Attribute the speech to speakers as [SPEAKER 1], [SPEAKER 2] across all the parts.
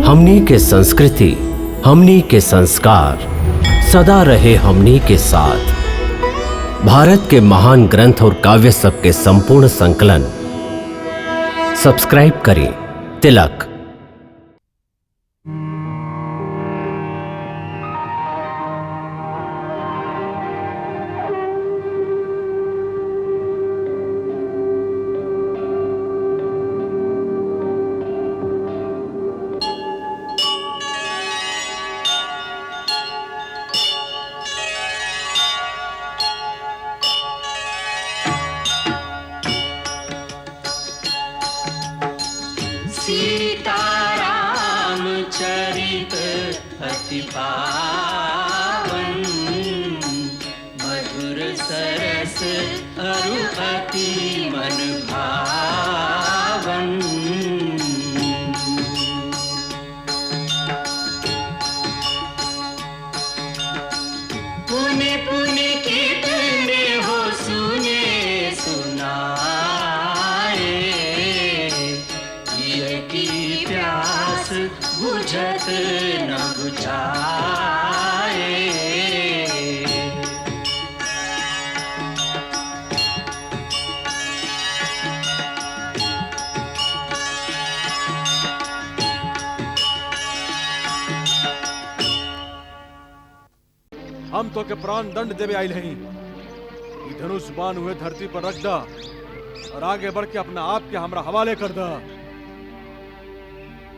[SPEAKER 1] हमनी के संस्कृति, हमनी के संस्कार सदा रहे हमनी के साथ। भारत के महान ग्रंथ और काव्य सब के संपूर्ण संकलन सब्सक्राइब करें तिलक।
[SPEAKER 2] सीताराम चरित अति पावन, मधुर सरस अरु अति मन भावन। पुण्य पुण्य कितने हो सुने सुनाए, की प्यास बुझत न बुझाए।
[SPEAKER 3] हम तो के प्राण दंड देवे आइल हई। धनुष बाण हुए धरती पर रख दा और आगे बढ़ के अपना आप के हमरा हवाले कर दा।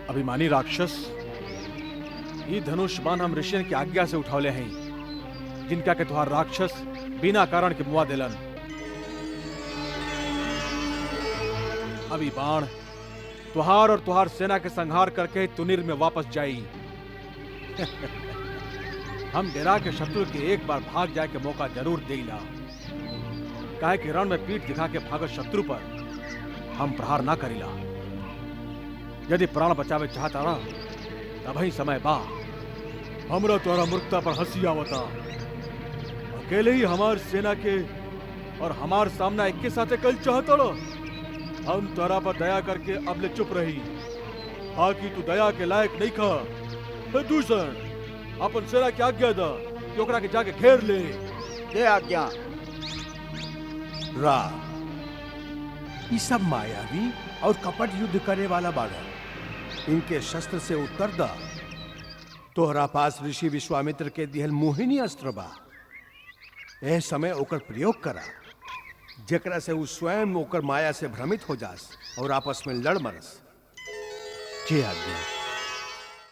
[SPEAKER 3] अभिमानी राक्षस, ये धनुष बाण हम ऋषियन की आज्ञा से उठावले हैं, जिनका के तुहार राक्षस बिना कारण के मुआ देलन। अभी बाण तुहार और तुहार सेना के संहार करके तुनिर में वापस जाई। हम डेरा के शत्रु के एक बार भाग जाए के मौका जरूर देला, काहे कि रण में पीठ दिखा के भागत शत्रु पर हम प्रहार ना करीला। यदि प्राण बचावे चाहता रहा तब ही समय बा। हमरा तोरा मूर्खता पर हंसी आवता। अकेले ही हमार सेना के और हमार सामना एक के साथ कल चाहता रहा। हम तोरा पर दया करके अब ले चुप रही। हाँ कि तू दया के लायक नहीं खा। दूषण अपन सेना की आज्ञा दा कि ओकरा के जाके घेर ले।
[SPEAKER 4] दे आज्ञा।
[SPEAKER 5] रा ये सब मायावी और कपट युद्ध करे वाला बाड़ा। इनके शस्त्र से उत्तर दा। तोहरा पास ऋषि विश्वामित्र के दिहल मोहिनी अस्त्र बा। ए समय ओकर प्रयोग करा, जेकरा से उ स्वयं ओकर माया से भ्रमित हो जास और आपस में लड़ मरस। जे आज्ञा।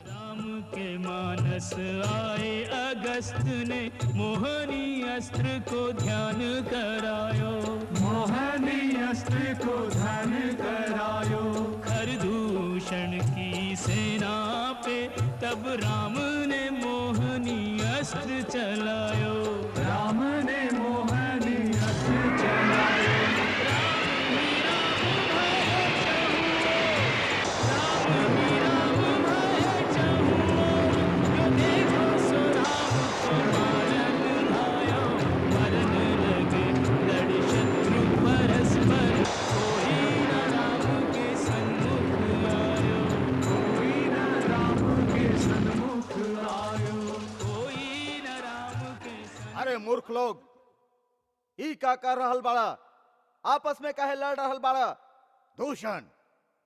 [SPEAKER 2] राम के मानस आए अगस्त ने, मोहनी अस्त्र को ध्यान करायो। मोहनी अस्त्र को ध्यान करायो। खरदूषण की सेना पे तब राम ने मोहनी अस्त्र चलायो। राम ने मोहनी अस्त्र चलायो।
[SPEAKER 4] अरे मूर्ख लोग, ई का कर रहल बाड़ा? आपस में काहे लड़ रहल बाड़ा? दूषण,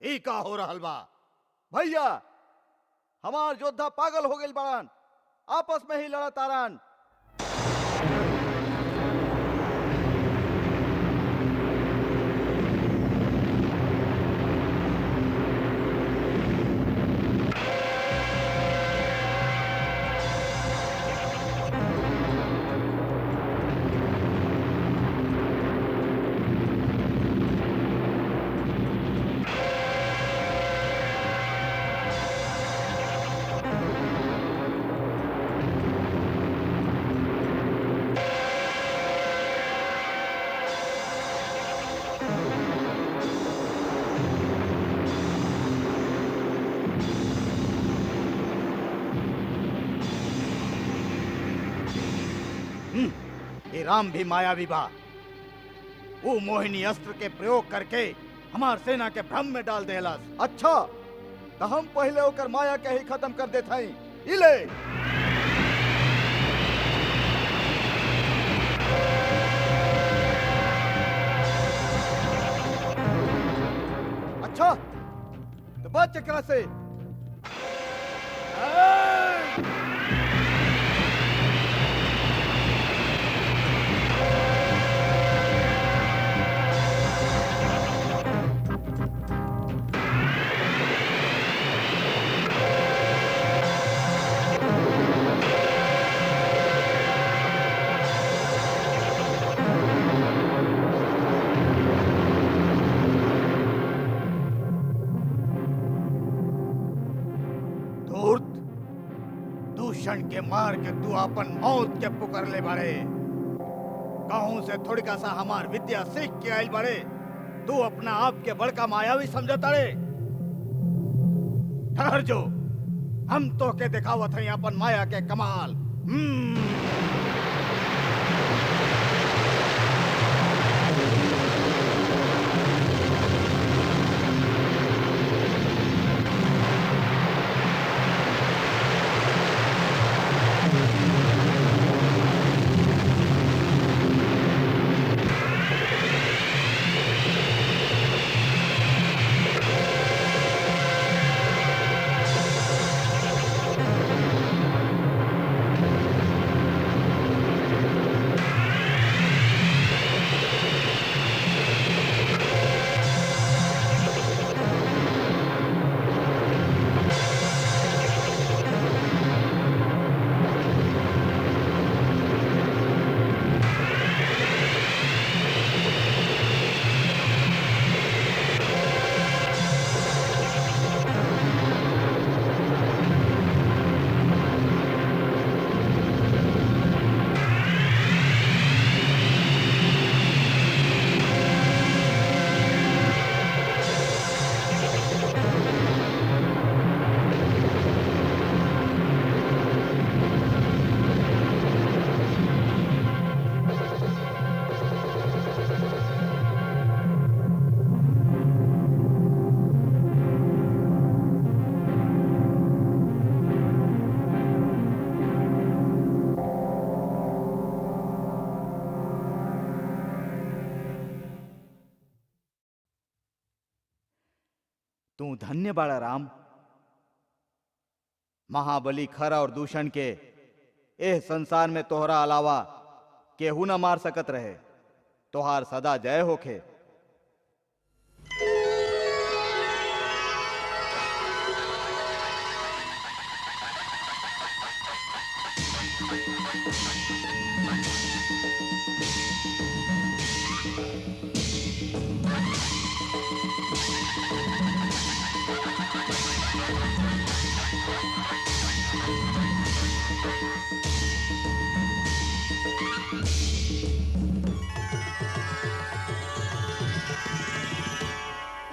[SPEAKER 4] ई का हो रहल बा? भैया, हमार योद्धा पागल हो गइल बाड़न, आपस में ही लड़ा तारन। ये राम भी मायावी बा। वो मोहिनी अस्त्र के प्रयोग करके हमार सेना के भ्रम में डाल देलस। अच्छा, तो हम पहले होकर माया के ही खत्म कर देते हैं। इले अच्छा तो बच चक्रा से। दूषण के मार के तू अपन मौत के पुकार ले बाड़े। कहूं से थोड़ी का सा हमार विद्या सीख के आयल बाड़े। तू अपना आप के बड़का मायावी समझता रे। ठहर जो, हम तो के दिखावत हैं अपन माया के कमाल। तू धन्य बाड़ा राम। महाबली खरा और दूषण के एह संसार में तोहरा अलावा केहू न मार सकत रहे। तोहार सदा जय होखे।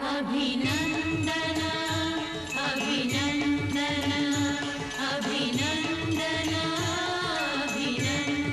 [SPEAKER 2] अभिनंदन अभिनंदन अभिनंदन अभिनंदन।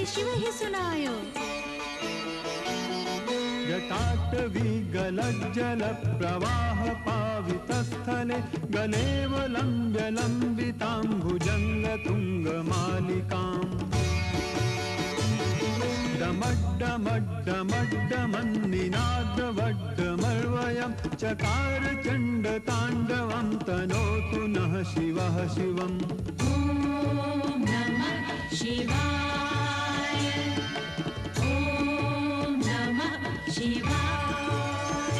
[SPEAKER 6] कि शिव ही सुनायो।
[SPEAKER 7] जटाटवी गलज्जल प्रवाह पावितस्थले गलेवलम्ब्य लम्बितां भुजङ्ग तुङ्गमालिकाम् डमड्डमड्डमड्डमन्निनादवड्डमर्वयं चकार चण्डताण्डवं तनोतु नः शिवः शिवम्।
[SPEAKER 6] ॐ नमः शिवाय। ॐ नमः शिवाय।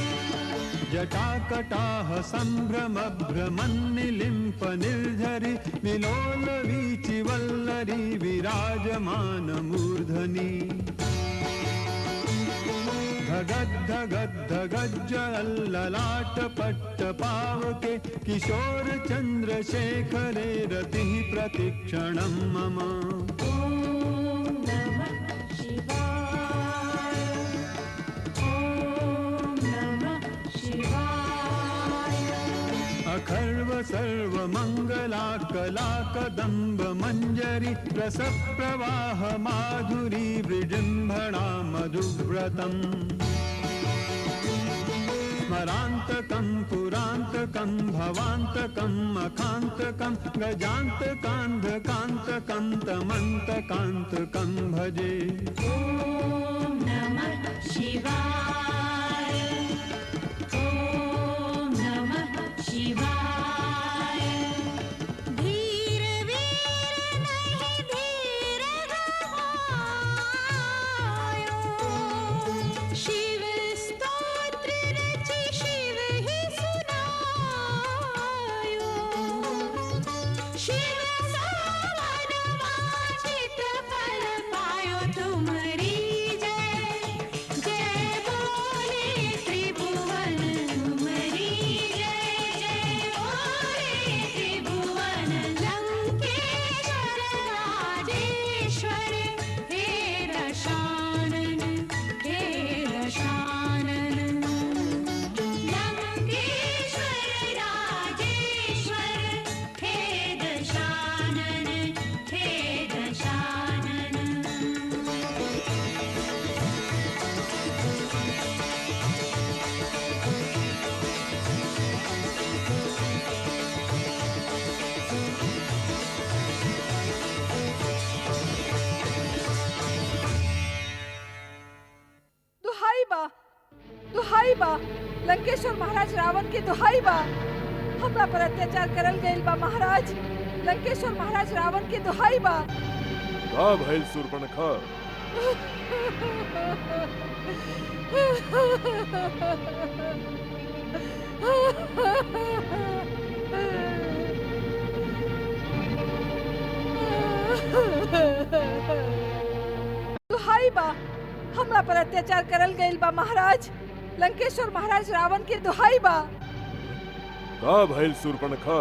[SPEAKER 7] जटाकटाह सम्भ्रमभ्रमन्निलिम्प निर्झरि विलोलवीचिवल्लरी विराजमानमूर्धनि धगद्धगद्धगज्जललाटपट्टपावके किशोर चन्द्रशेखरे रतिः प्रतिक्षणं मम।
[SPEAKER 6] ॐ नमः शिवाय। ॐ नमः शिवाय।
[SPEAKER 7] अखर्व सर्वमङ्गलाकलाकदम्ब मञ्जरी रसप्रवाह माधुरी विजृम्भणा मधुव्रतम् स्मरान्तकं पुरान्तकं भवान्तकं मखान्तकं गजान्तकान्धकान्तकं तमन्तकान्तकं भजे।
[SPEAKER 6] ॐ नमः शिवाय। ॐ नमः शिवाय। धीर वीर नहीं धीर गवायो, शिव स्तोत्र रचि शिव ही सुनायो। शिव सावन वांछित फल पायो तुम्हारी जय। जय बोले त्रिभुवन तुम्हारी जय। जय बोले त्रिभुवन लंकेश्वर राजेश्वर हे दशानन हे दशानन। लंकेश्वर राजेश्वर हे दशानन हे दशानन।
[SPEAKER 8] दुहाई बा लंकेश्वर महाराज रावण के दुहाई बा। हमरा पर अत्याचार करल गइल बा महाराज। लंकेश्वर महाराज रावण के दुहाई बा।
[SPEAKER 3] का भइल शूर्पणखा?
[SPEAKER 8] दुहाई बा हमरा पर अत्याचार करल गइल बा महाराज। लंकेश्वर महाराज रावण के दुहाई बा।
[SPEAKER 3] का भइल शूर्पणखा?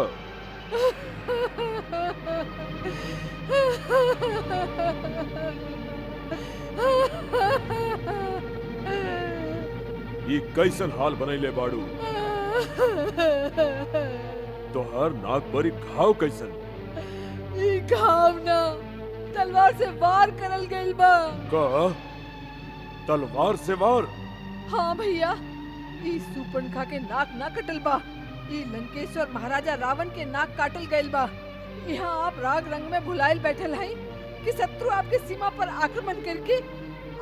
[SPEAKER 3] ई कैसन हाल बनैले बाड़ू? तोहर नाक बरी घाव कैसन?
[SPEAKER 8] ई घाव ना तलवार से वार करल गइल बा।
[SPEAKER 3] का तलवार से वार?
[SPEAKER 8] हाँ भैया, ई शूर्पणखा के नाक ना कटल बा। ई लंकेश्वर महाराजा रावण के नाक काटल गइल बा। यहाँ आप राग रंग में भुलाइल बैठल हैं कि शत्रु आपके सीमा पर आक्रमण करके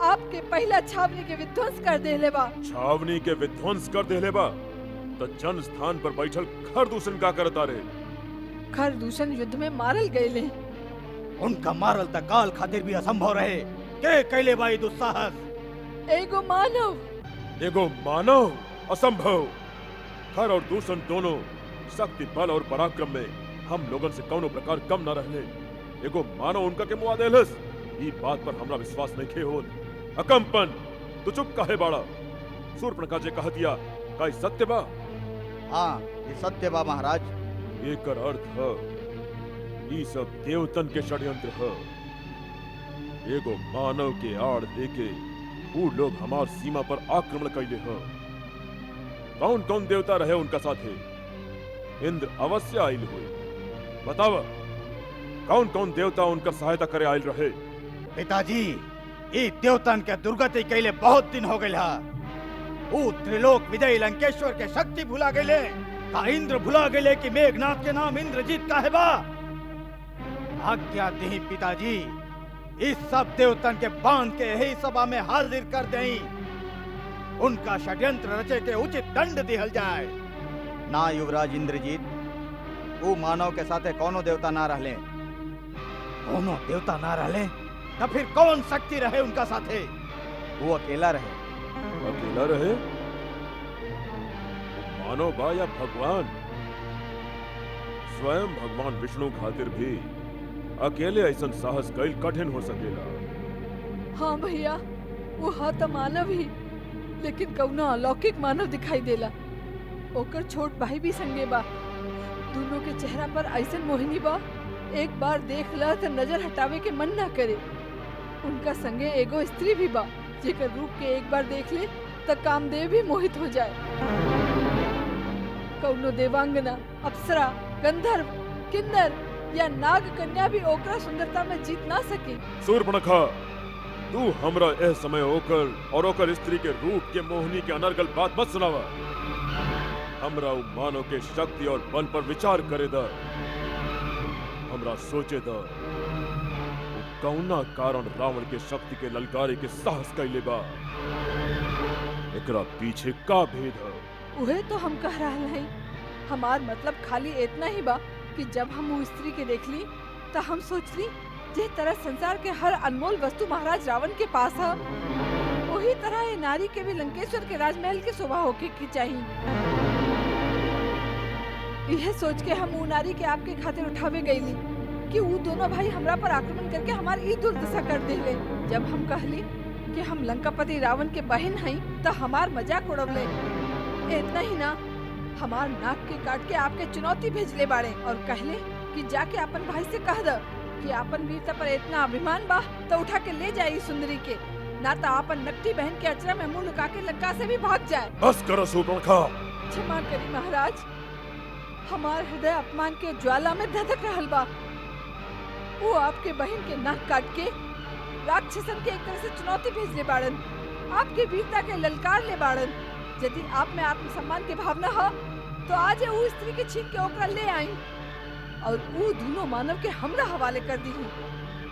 [SPEAKER 8] आपके पहला छावनी के विध्वंस कर देले बा।
[SPEAKER 3] छावनी के विध्वंस कर देले बा तो जन स्थान पर बैठल खरदूषण का करता रे?
[SPEAKER 8] खरदूषण युद्ध में मारल गए।
[SPEAKER 4] उनका मारल तक काल खातिर भी असंभव रहे। के कैले बाई दुस्साहस?
[SPEAKER 8] एगो मानव
[SPEAKER 3] असंभव। खर और दूषण दोनों शक्ति बल और पराक्रम में हम लोगन से कौनो प्रकार कम न रहले। एगो मानव उनका के मुआ देलस। ई बात पर हमरा विश्वास नहीं खे होत। अकम्पन तू चुप काहे बाड़ा? शूर्पणखा जे कह दिया का ई सत्य बा?
[SPEAKER 4] हाँ, ये सत्य बा महाराज।
[SPEAKER 3] एकर अर्थ है ई सब देवतन के षड्यंत्र है। एगो मानव के आड़ लेके वो लोग हमार सीमा पर आक्रमण कैले हैं। कौन कौन देवता रहे उनका साथे? इंद्र अवश्य आयल हुए। बतावा कौन कौन देवता उनका सहायता करे आयल रहे?
[SPEAKER 4] पिताजी ई देवतन के दुर्गति कैले बहुत दिन हो गए हा। ऊ त्रिलोक विजयी लंकेश्वर के शक्ति भुला गए का इंद्र भुला गए कि मेघनाथ के नाम इंद्रजीत का है बा। आज्ञा दी पिताजी इस सब देवतन के बांध के यही सभा में हाजिर कर दें। उनका षड्यंत्र रचे के उचित दंड दिहल जाए। ना युवराज इंद्रजीत, वो मानव के साथे कोनो देवता ना रहले। कोनो देवता ना रहले तो फिर कौन शक्ति रहे उनका साथे? वो अकेला रहे।
[SPEAKER 9] अकेला रहे? मानो बा या भगवान? स्वयं भगवान विष्णु खातिर भी अकेले ऐसा साहस कईल कठिन हो सकेला।
[SPEAKER 8] हाँ भैया, वो हा तो मानव ही, लेकिन कौनो अलौकिक मानव दिखाई देला। ओकर छोट भाई भी संगे बा। दोनों के चेहरा पर ऐसन मोहिनी बा, एक बार देख ला तो नजर हटावे के मन ना करे। उनका संगे एगो स्त्री भी बा, जेकर रूप के एक बार देख ले तो कामदेव भी मोहित हो जाए। कौनो देवांगना, अप्सरा, गंधर्व, किन्नर या नाग कन्या भी ओकरा सुंदरता में जीत ना सके।
[SPEAKER 9] सूर्पणखा, तू हमरा एह समय ओकर और ओकर स्त्री के रूप के मोहिनी के अनर्गल बात मत सुनावा। हमरा उ मानव के शक्ति और बल पर विचार करे दा। हमरा सोचे दा उ कौना कारण रावण के शक्ति के ललकारे के साहस कैले बा। एकरा पीछे का भेद है?
[SPEAKER 8] उहे तो हम कह रहा है। हमार मतलब खाली इतना ही बा कि जब हम वो स्त्री के देख ली तो हम सोच ली जिस तरह संसार के हर अनमोल वस्तु महाराज रावण के पास है, वही तरह ये नारी के भी लंकेश्वर के राजमहल की शोभा होके की चाहिए। यह सोच के हम वो नारी के आपके खातिर उठावे गईली कि वो दोनों भाई हमरा पर आक्रमण करके हमारी ई दुर्दशा कर देले। जब हम कहली कि हम लंकापति रावण के बहन हई तो हमार मजाक उड़वले। इतना ही ना, हमार नाक के काट के आपके चुनौती भेजले बाड़े और कहले कि जाके अपन भाई से कह दो कि अपन वीरता पर इतना अभिमान बा तो उठा के ले जाए सुंदरी के, ना तो अपन नकटी बहन के अचरा में मुंह लुका के लंका से भी भाग जाए।
[SPEAKER 9] बस करो सूर्पणखा।
[SPEAKER 8] क्षमा करी महाराज, हमार हृदय अपमान के ज्वाला में धधक रहल बा। वो आपके बहन के नाक काट के राक्षसन के एक तरह से चुनौती भेजले बाड़न, आपके वीरता के ललकार ले बाड़न। यदि आप में आत्मसम्मान के भावना हो तो आज वो स्त्री के छीन के ओकरा ले आई और वो दोनों मानव के हमरा हवाले कर दी,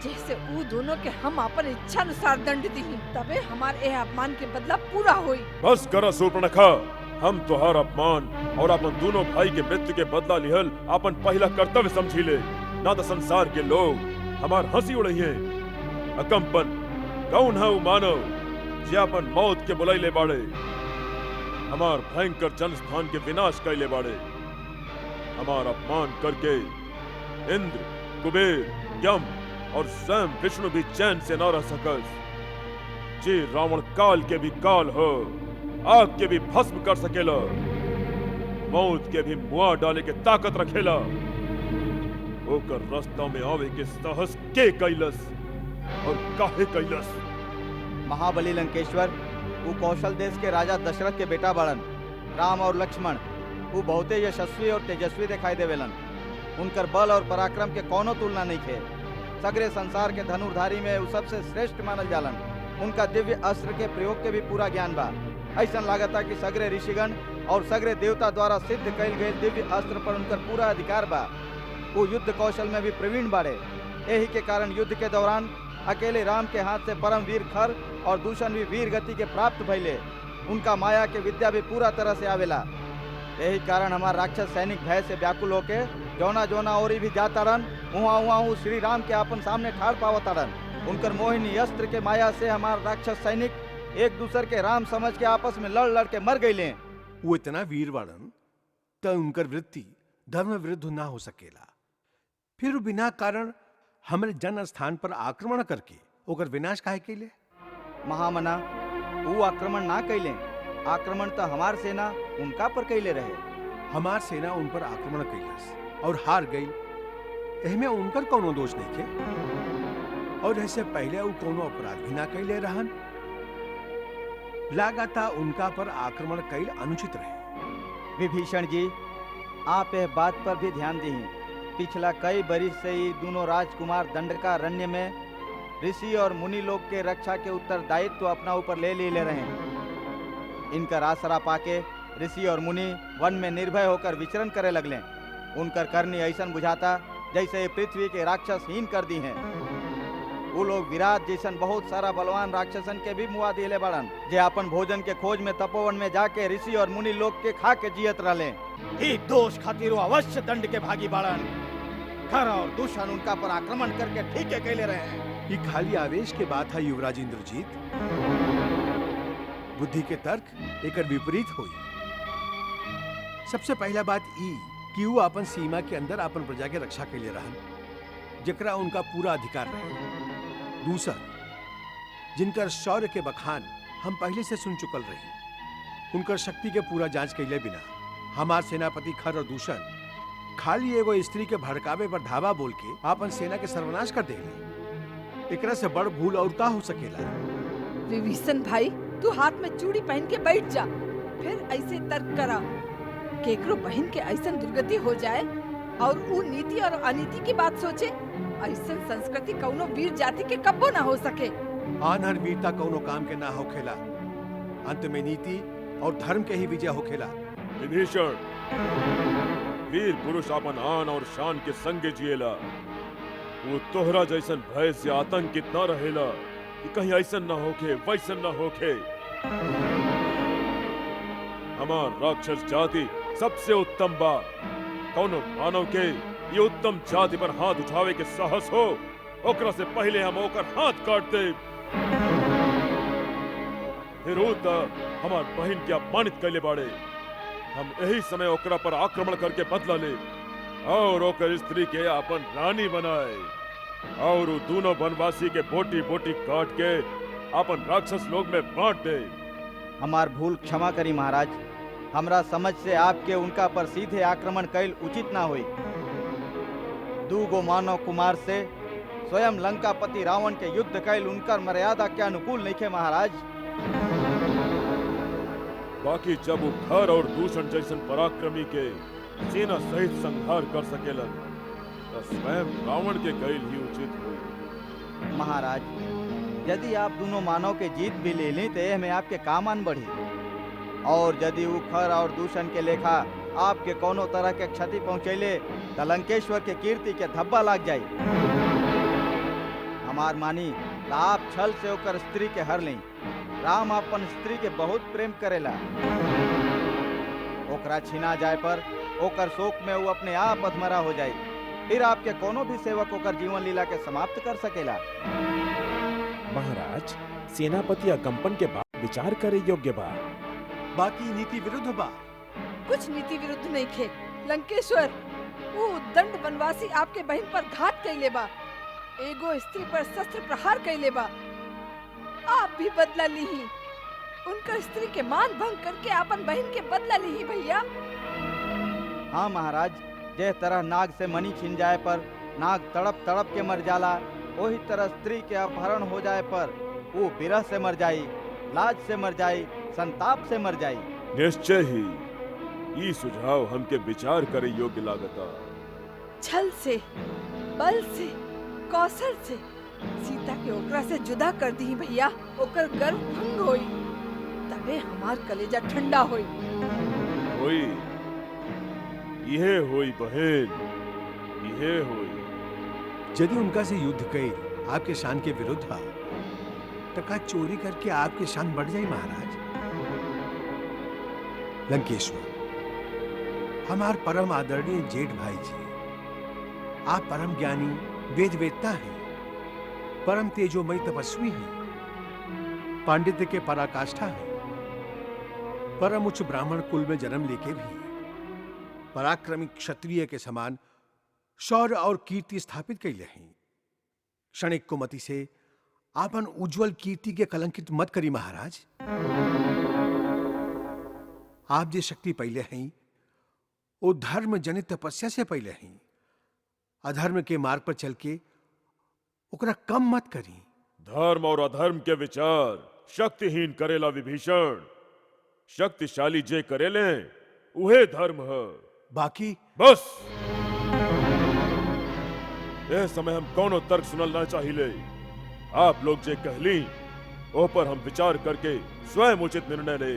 [SPEAKER 8] जैसे वो दोनों के हम अपन इच्छा अनुसार दंड दी, तबे हमारे यह अपमान के बदला पूरा होई।
[SPEAKER 9] बस करो सूर्पणखा। हम तोहार अपमान और अपन दोनों भाई के मृत्यु के बदला लिहल अपन पहला कर्तव्य समझी ले, ना तो संसार के लोग हमार हंसी उड़ई है। अकम्पन कौन है वो मानव जे अपन मौत के बुलाइले बाड़े, हमार भयंकर जनस्थान के विनाश कैले बाड़े। हमार अपमान करके इंद्र, कुबेर, यम और स्वयं विष्णु भी चैन से न रह सकस। जे रावण काल के भी काल हो, आग के भी भस्म कर सकेला, मौत के भी मुआ डाले के ताकत रखेला। ओकर रास्ता में आवे के साहस के कैलस और काहे कैलस?
[SPEAKER 4] महाबली लंकेश्वर वो कौशल देश के राजा दशरथ के बेटा बड़न। राम और लक्ष्मण वो बहुते यशस्वी और तेजस्वी दिखाई देवेलन। उनकर बल और पराक्रम के कोनो तुलना नहीं थे। सगरे संसार के धनुर्धारी में वो सबसे श्रेष्ठ मानल जालन। उनका दिव्य अस्त्र के प्रयोग के भी पूरा ज्ञान बा। ऐसा लागता कि सगरे ऋषिगण और सगरे देवता द्वारा सिद्ध कईल गए दिव्य अस्त्र पर उनकर पूरा अधिकार बा। वो युद्ध कौशल में भी प्रवीण बाड़े। यही के कारण युद्ध के दौरान अकेले राम के हाथ से परम वीर खर और दूषण भी वीर गति के प्राप्त भइले। उनका माया के विद्या भी पूरा तरह से आवेला। यही कारण हमारा राक्षस सैनिक भय से व्याकुल होके जौना जौना ओरी भी जाता रन, उहाँ उहाँ श्री राम के अपन सामने ठाड़ पावता रन। उनकर मोहिनी अस्त्र के माया से हमारा राक्षस सैनिक एक दूसरे के राम समझ के आपस में लड़ लड़ के मर गईले।
[SPEAKER 5] वो इतना वीर वाड़न तो उनकर वृत्ति धर्म विरुद्ध ना हो सकेला। फिर वो बिना कारण हमारे जन स्थान पर आक्रमण करके ओकर विनाश काहे कैले?
[SPEAKER 4] महामना वो आक्रमण ना कैले। आक्रमण तो हमार सेना उनका पर कैले रहे।
[SPEAKER 5] हमार सेना उन पर आक्रमण कैलस और हार गई। एहमे उनकर कोनो दोष नहीं के और ऐसे पहले वो कोनो अपराध भी ना कैले रहन। लगातार उनका पर आक्रमण कैल अनुचित रहे।
[SPEAKER 4] विभीषण जी, आप यह बात पर भी ध्यान दी। पिछला कई बरिस से ही दोनों राजकुमार दंडकारण्य में ऋषि और मुनि लोग के रक्षा के उत्तरदायित्व तो अपना ऊपर ले रहे हैं। इनकर आसरा पाके ऋषि और मुनि वन में निर्भय होकर विचरण करे लगले। उनकर करनी ऐसन बुझाता जैसे ये पृथ्वी के राक्षसहीन कर दी हैं। वो लोग विराट जैसन बहुत सारा बलवान राक्षसन के भी मुआ दिले बड़न, जे अपन भोजन के खोज में तपोवन में जाके ऋषि और मुनि लोग के खा के जियत रहले। ही दोष खातिर वो अवश्य दंड के भागी बड़न। खर और दूषण उनका पर आक्रमण करके ठीक है कहले रहे हैं।
[SPEAKER 5] ये खाली आवेश के बात है युवराज इंद्रजीत। बुद्धि के तर्क एक विपरीत हुई। सबसे पहला बात ई कि वो अपन सीमा के अंदर अपन प्रजा के रक्षा के लिए रहन, जकरा उनका पूरा अधिकार रहे। दूसर, जिनकर शौर्य के बखान हम पहले से सुन चुकल रही, उनकर शक्ति के पूरा जांच कैले बिना हमार सेनापति खर और दूषण खाली एगो स्त्री के भड़कावे पर धावा बोल के अपन सेना के सर्वनाश कर देले। एकरा से बड़ भूल और का हो सकेला?
[SPEAKER 8] विभीषण भाई, तू हाथ में चूड़ी पहन के बैठ जा, फिर ऐसे तर्क करा। केकरो बहन के ऐसन दुर्गति हो जाए और वो नीति और अनीति की बात सोचे, ऐसन संस्कृति कौनो वीर जाति के कब्बो ना हो सके।
[SPEAKER 5] आनहर वीरता कौनो काम के ना होखेला, अंत में नीति और धर्म के ही विजय होखेला।
[SPEAKER 9] विभीषण, वीर पुरुष अपन आन और शान के संगे जिएला। वो तोहरा जैसन भय से आतंकित न रहेला कि कहीं ऐसन न होखे वैसन न होखे। हमार राक्षस जाति सबसे उत्तम बा। कौनो मानव के ये उत्तम जाति पर हाथ उठावे के साहस हो, ओकरा से पहले हम ओकर हाथ काट दे। फिर वो त हमार बहन के अपमानित कैले बाड़े। हम यही समय ओकरा पर आक्रमण करके बदला ले और ओकर स्त्री के अपन रानी बनाए और वो दोनों वनवासी के बोटी बोटी काट के अपन राक्षस लोग में बांट दे।
[SPEAKER 4] हमार भूल क्षमा करी महाराज। हमरा समझ से आपके उनका पर सीधे आक्रमण कैल उचित ना हुई। दूगो मानव कुमार से स्वयं लंकापति रावण के युद्ध कैल उनकर मर्यादा के अनुकूल नहीं थे महाराज।
[SPEAKER 9] बाकी जब वो खर और दूषण जैसन पराक्रमी के सेना सहित संहार कर सकेलन, तो स्वयं रावण के कैल ही उचित हुई।
[SPEAKER 4] महाराज, यदि आप दोनों मानव के जीत भी ले लें तो यह में आपके कामान बढ़ी, और यदि वो खर और दूषण के लेखा आपके कोनो तरह के क्षति पहुंचैले तो लंकेश्वर के कीर्ति के धब्बा लाग जाये। हमार मानी तो आप छल से ओकर स्त्री के हर लें। राम अपन स्त्री के बहुत प्रेम करेला। ओकरा छीना जाए पर ओकर शोक में वो अपने आप अधमरा हो जाए। फिर आपके कोनो भी सेवक ओकर जीवन लीला के समाप्त कर सकेला।
[SPEAKER 10] महाराज, सेनापति अकंपन के बाद विचार करे योग्य बा।
[SPEAKER 5] बाकी नीति विरुद्ध बा।
[SPEAKER 8] कुछ नीति विरुद्ध नहीं खे। लंकेश्वर, वो दंड वनवासी आपके बहन पर घात कैले बा, एगो स्त्री पर शस्त्र प्रहार कैले बा। आप भी बदला ली ही, उनका स्त्री के मान भंग करके अपन बहन के बदला ली ही भैया।
[SPEAKER 4] हाँ महाराज, जिस तरह नाग से मणि छिन जाए पर नाग तड़प तड़प के मर जाला, वही तरह स्त्री के अपहरण हो जाए पर वो विरह से मर जाई, लाज से मर जाई, संताप से मर जाई।
[SPEAKER 9] निश्चय ही ये सुझाव हमके विचार करे योग्य लागता।
[SPEAKER 8] छल से, बल से, कौशल से सीता के ओकरा से जुदा कर दी भैया। ओकर गर्व भंग होई, तबे हमार कलेजा ठंडा होई।
[SPEAKER 9] होई, यह होई बहन, यह होई।
[SPEAKER 5] यदि उनका से युद्ध कई आपके शान के विरुद्ध है, तो का चोरी करके आपकी शान बढ़ जाए महाराज? लंकेश्वर, हमार परम आदरणीय जेठ भाई जी, आप परम ज्ञानी वेद वेदता हैं, परम तेजोमयी तपस्वी हैं, पांडित्य के पराकाष्ठा हैं, परम उच्च ब्राह्मण कुल में जन्म लेके भी पराक्रमी क्षत्रिय के समान शौर्य और कीर्ति स्थापित कैले हैं। क्षणिक कुमति से आपन उज्जवल कीर्ति के कलंकित मत करी महाराज। आप जे शक्ति पहले हैं वो धर्म जनित तपस्या से पहले हैं। अधर्म के मार्ग पर चल के ओकरा कम मत करी।
[SPEAKER 9] धर्म और अधर्म के विचार शक्तिहीन करेला विभीषण। शक्तिशाली जे करेले उहे धर्म है।
[SPEAKER 5] बाकी
[SPEAKER 9] बस यह समय हम कौनो तर्क सुनल ना चाहिए। आप लोग जे कहली ओ पर हम विचार करके स्वयं उचित निर्णय ले।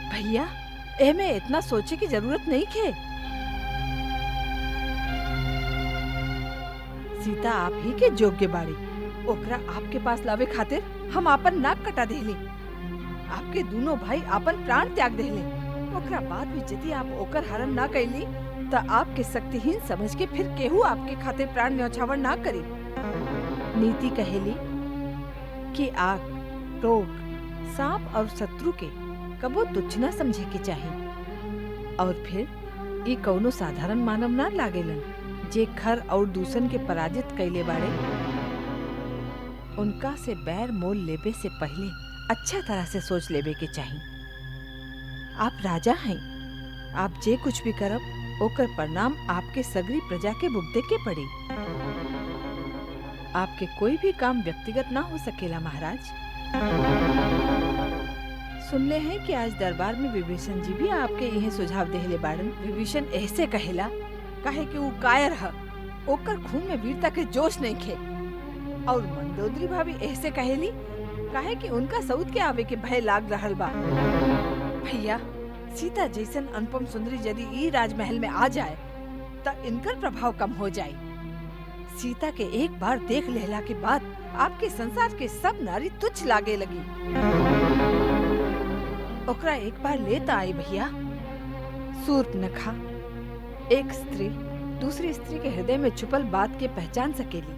[SPEAKER 8] भैया एमे इतना सोचे की जरूरत नहीं खे। सीता आप ही के योग्य बाड़ी। ओकरा आपके पास लावे खातिर हम आपन नाक कटा देले। आपके दोनों भाई आपन प्राण त्याग देले। ओकरा बाद भी यदि आप ओकर हरण ना कैली त आपके शक्तिहीन समझ के फिर केहू आपके खातिर प्राण न्यौछावर ना करी। नीति कहेली कि आग, रोग, सांप और शत्रु के कबो तुच्छ ना समझे के चाहिए। और फिर ये कौनो साधारण मानव ना लागेलन जे खर और दूसरन के पराजित कैले बाड़े। उनका से बैर मोल लेबे से पहले अच्छा तरह से सोच लेबे के चाहिए। आप राजा हैं, आप जे कुछ भी करब ओकर परिणाम आपके सगरी प्रजा के भुगते के पड़ी। आपके कोई भी काम व्यक्तिगत ना हो सकेला महाराज। सुनले हैं कि आज दरबार में विभीषण जी भी आपके यही सुझाव देहले बाड़न। विभीषण ऐसे कहेला काहे कि वो कायर है, ओकर खून में वीरता के जोश नहीं खे। और मंदोदरी भाभी ऐसे कहेली काहे कि उनका सऊद के आवे के भय लाग रहल बा। भैया सीता जैसन अनुपम सुंदरी यदि ई राजमहल में आ जाए त इनकर प्रभाव कम हो जाए। सीता के एक बार देख लेला के बाद आपके संसार के सब नारी तुच्छ लागे लगी। ओकरा एक बार लेता आई भैया। शूर्पणखा एक स्त्री दूसरी स्त्री के हृदय में छुपल बात के पहचान सकेली।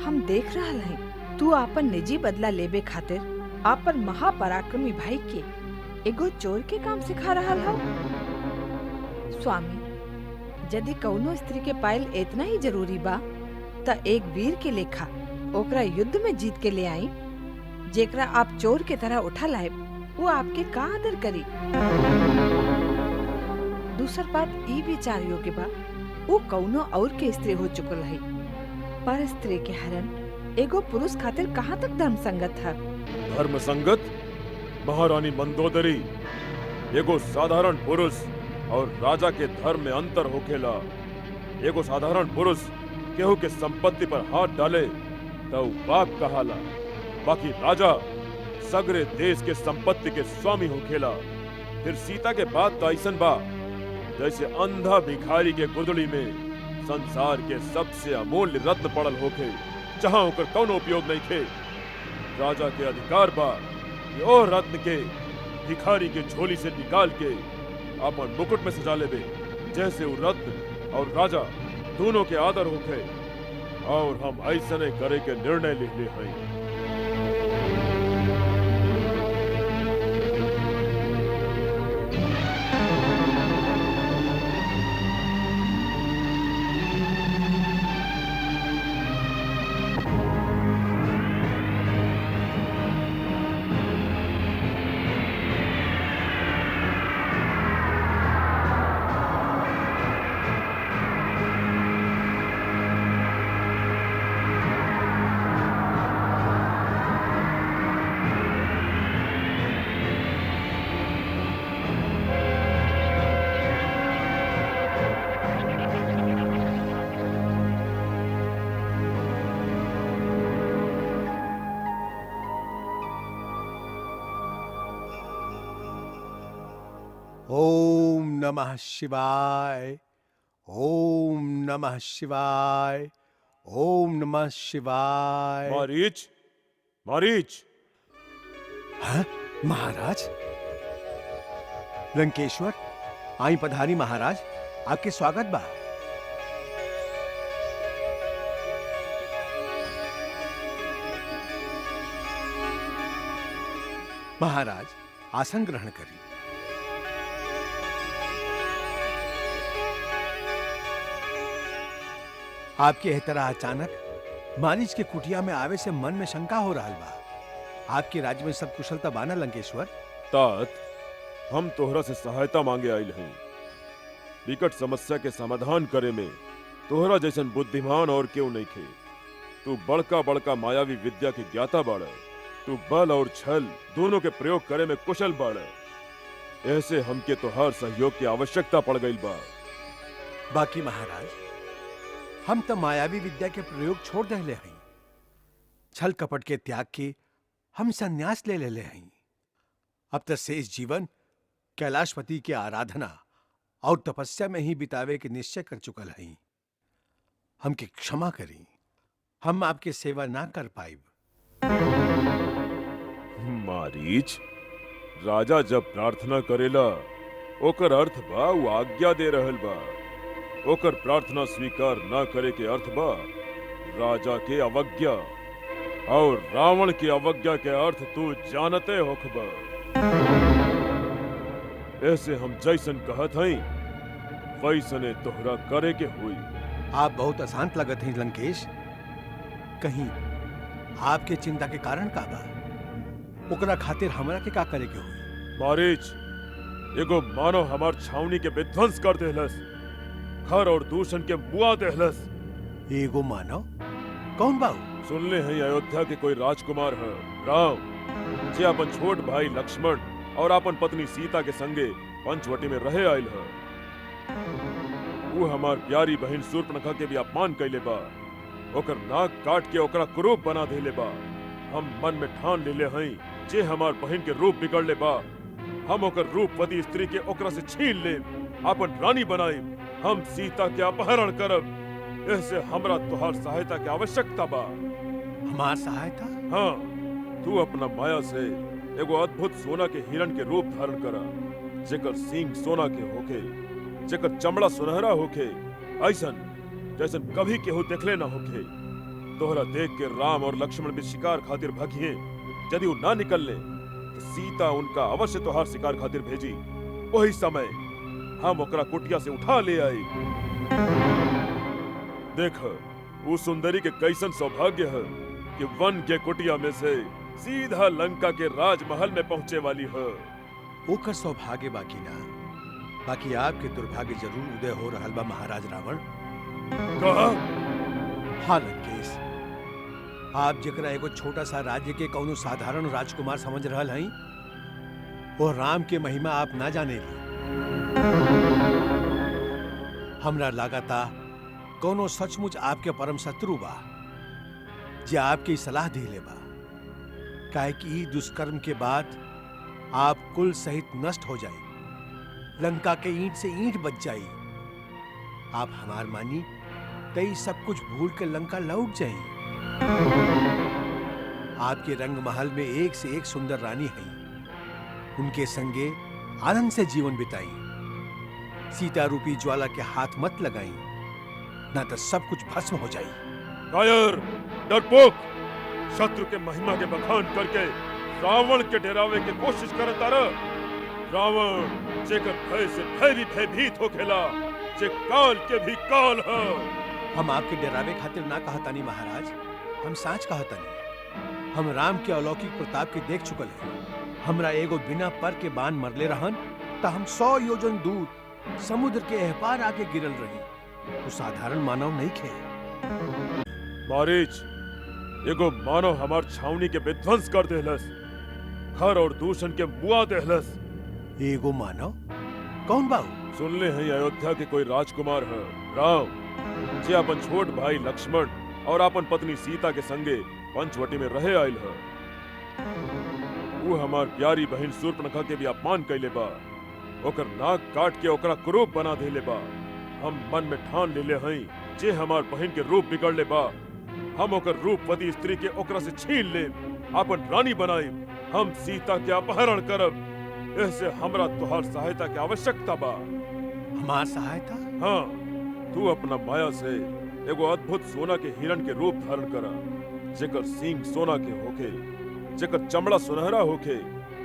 [SPEAKER 8] हम देख रहल हैं तू आपन निजी बदला लेबे खातिर आपन महापराक्रमी भाई के एगो चोर के काम सिखा रहल हो। स्वामी यदि कौनो स्त्री के पायल इतना ही जरूरी बा त एक वीर के लेखा ओकरा युद्ध में जीत के ले आई। जेकरा आप चोर के तरह उठा लाए वो आपके का आदर करी। दूसर बात ई विचार योग्य बा वो कौनो और के स्त्री हो चुकल है। पर स्त्री के हरण एगो पुरुष खातिर कहाँ तक धर्म संगत है?
[SPEAKER 9] धर्म संगत? महारानी मंदोदरी, एगो साधारण पुरुष और राजा के धर्म में अंतर होखेला। एगो साधारण पुरुष केहू के संपत्ति पर हाथ डाले तो पाप कहाला, बाकी राजा सगरे देश के संपत्ति के स्वामी होखेला। फिर सीता के बात तो ऐसन बा जैसे अंधा भिखारी के गुदड़ी में संसार के सबसे अमूल्य रत्न पड़ल होखे, जहां होकर कौनो उपयोग नहीं थे। राजा के अधिकार बा कि ओ रत्न के भिखारी के झोली से निकाल के अपन मुकुट में सजा लेबे, जैसे वो रत्न और राजा दोनों के आदर होखे। और हम ऐसने करे के निर्णय लिख ले हैं।
[SPEAKER 5] ओम नमः शिवाय, ओम नमः शिवाय, ओम नमः शिवाय।
[SPEAKER 9] मारीच, मारीच।
[SPEAKER 5] हाँ महाराज? लंकेश्वर आई पधारी महाराज, आपके स्वागत बा। महाराज आसन ग्रहण करी। आपके एह तरह अचानक मारीच के कुटिया में आवे से मन में शंका हो रहा बा। आपके राज्य में सब कुशलता बाना लंकेश्वर?
[SPEAKER 9] तात, हम तोहरा से सहायता मांगे आइल हैं। विकट समस्या के समाधान करे में तोहरा जैसन बुद्धिमान और क्यों नहीं खे। तू बड़का बड़का मायावी विद्या के ज्ञाता बाड़। तू बल और छल दोनों के प्रयोग करे में कुशल बाड़। ऐसे हमके तोहार सहयोग की आवश्यकता पड़ गई बा।
[SPEAKER 5] बाकी महाराज, हम तो मायावी विद्या के प्रयोग छोड़ दे ले हैं। छल कपट के त्याग के हम संन्यास ले ले हैं। अब तक शेष जीवन कैलाशपति की आराधना और तपस्या में ही बितावे के निश्चय कर चुकल हैं। हमके क्षमा करी, हम आपके सेवा ना कर पाइब।
[SPEAKER 9] मारीच, राजा जब प्रार्थना करेला ओकर अर्थ बा वो आज्ञा दे रहल बा। ओकर प्रार्थना स्वीकार ना करे के अर्थ बा राजा के अवज्ञा, और रावण की अवज्ञा के अर्थ तू जानते होखबा। ऐसे हम जैसन कहत हई वैसने तोहरा करे के हुई।
[SPEAKER 5] आप बहुत अशांत लगत हैं लंकेश। कहीं आपके चिंता के कारण का बा? ओकरा खातिर हमरा के का करे के हुई?
[SPEAKER 9] मारीच, एगो मानो हमार छावनी के विध्वंस कर देहलस, घर और दूषण के मुआ देहलस।
[SPEAKER 5] एगो मानव? कौन बाऊ?
[SPEAKER 9] सुनले हैं अयोध्या के कोई राजकुमार है राम, जे अपन छोट भाई लक्ष्मण और अपन पत्नी सीता के संगे पंचवटी में रहे आयल है। वो हमार प्यारी बहन शूर्पणखा के भी अपमान कैले बा। ओकर नाक काट के ओकरा कुरूप बना देले बा। हम मन में ठान लेले हैं जे हमार बहन के रूप बिगड़ ले बा, हम ओकर रूपवती स्त्री के ओकरा से छीन ले, अपन रानी बनाई, हम सीता के अपहरण करब। ऐसे हमरा तोहार सहायता की आवश्यकता बा।
[SPEAKER 5] हमार सहायता?
[SPEAKER 9] हाँ, तू अपना माया से एगो अद्भुत सोना के हिरण के रूप धारण करा, जेकर सींग सोना के होके, जेकर चमड़ा सुनहरा होके, ऐसन जैसन कभी केहू देखले ना होके। तोहरा देख के राम और लक्ष्मण भी शिकार खातिर भगिए। यदि वो ना निकलने तो सीता उनका अवश्य तोहार शिकार खातिर भेजी। वही समय हम ओकरा कुटिया से उठा ले आई। देख, वो सुंदरी के कैसन सौभाग्य है कि वन के कुटिया में से सीधा लंका के राजमहल में पहुंचे वाली है।
[SPEAKER 5] ओकर सौभाग्य बाकी ना, बाकी आपके दुर्भाग्य जरूर उदय हो रहल बा महाराज रावण।
[SPEAKER 9] कहा?
[SPEAKER 5] हाँ लंकेश, आप जेकरा एगो छोटा सा राज्य के कौनो साधारण राजकुमार समझ रहल हई, वो राम के महिमा आप ना जाने ली। हमरा लागता कौनो सचमुच आपके परम शत्रु बा, जे आपकी सलाह दिले बा। काहे कि दुष्कर्म के बाद आप कुल सहित नष्ट हो जाए, लंका के ईंट से ईंट बच जाई। आप हमार मानी तई सब कुछ भूल के लंका लौट जाई। आपके रंग महल में एक से एक सुंदर रानी है, उनके संगे आनंद से जीवन बिताई। सीता रूपी ज्वाला के हाथ मत लगाई, ना तो सब कुछ भस्म हो जाई।
[SPEAKER 9] कायर, डरपोक, शत्रु के महिमा के बखान करके रावण के डरावे के कोशिश करता रह। रावण जेकर भय से भय भी भयभीत हो खेला, जे काल के भी काल है।
[SPEAKER 5] हम आपके डरावे खातिर ना कहतानी महाराज, हम साच कहतानी। हम राम के अलौकिक प्रताप के देख चुकल है। हमरा एगो बिना पर के बाण मरले रहन तो हम 100 योजन दूर समुद्र के एह पार आके गिरल रही। वो साधारण मानव नहीं खे।
[SPEAKER 9] मारीच, एगो मानव हमार छावनी के विध्वंस कर देहलस, घर और दूषण के मुआ देहलस।
[SPEAKER 5] एगो मानव? कौन बाऊ?
[SPEAKER 9] सुनले हैं अयोध्या के कोई राजकुमार है राम, जे अपन छोट भाई लक्ष्मण और अपन पत्नी सीता के संगे पंचवटी में रहे आयल है। वो हमार प्यारी बहन शूर्पणखा के भी अपमान कैले बा। ओकर नाक काट के ओकरा कुरूप बना देले बा। हम मन में ठान लेले हैं जे हमार बहन के रूप बिगड़ ले बा, हम ओकर रूपवती स्त्री के ओकरा से छीन ले, अपन रानी बनाई, हम सीता के अपहरण करब। ऐसे हमरा तोहार सहायता की आवश्यकता बा।
[SPEAKER 5] हमार सहायता?
[SPEAKER 9] हाँ, तू अपना माया से एगो अद्भुत सोना के हिरण के रूप धारण करा, जेकर सींग सोना के होके, जेकर चमड़ा सुनहरा होके,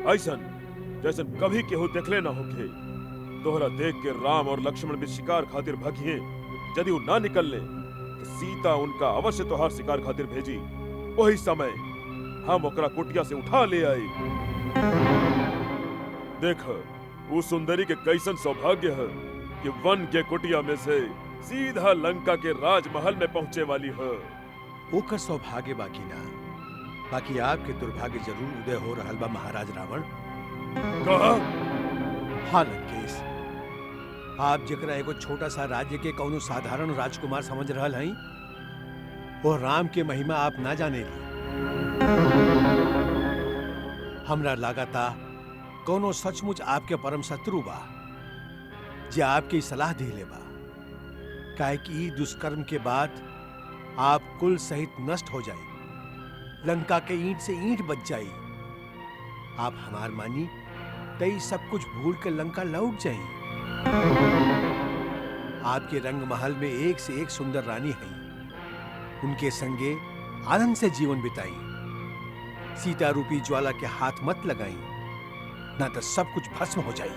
[SPEAKER 9] ऐसन जैसन कभी केहू देखले ना होखे। तोहरा देख के राम और लक्ष्मण भी शिकार खातिर भगिए। यदि वो ना निकलने तो सीता उनका अवश्य तोहार शिकार खातिर भेजी। वही समय हम ओकरा कुटिया से उठा ले आई। देख वो सुंदरी के कैसन सौभाग्य है कि वन के कुटिया में से सीधा लंका के राजमहल में पहुंचे वाली है।
[SPEAKER 5] ओकर सौभाग्य बाकी ना, बाकी आपके दुर्भाग्य जरूर उदय हो रहल बा महाराज रावण।
[SPEAKER 9] कहा?
[SPEAKER 5] हाँ लंकेश, आप जकरा एगो छोटा सा राज्य के कौनो साधारण राजकुमार समझ रहल हई, वो राम के महिमा आप ना जाने ली। हमरा लागता कौनो सचमुच आपके परम शत्रु बा जे आपकी सलाह दिले बा, काहे कि ई दुष्कर्म के बाद आप कुल सहित नष्ट हो जाई, लंका के ईंट से ईंट बच जाई। आप हमार मानी तई सब कुछ भूल के लंका लौट जाई। आपके रंग महल में एक से एक सुंदर रानी है, उनके संगे आनंद से जीवन बिताई। सीता रूपी ज्वाला के हाथ मत लगाई, ना तो सब कुछ भस्म हो जाई।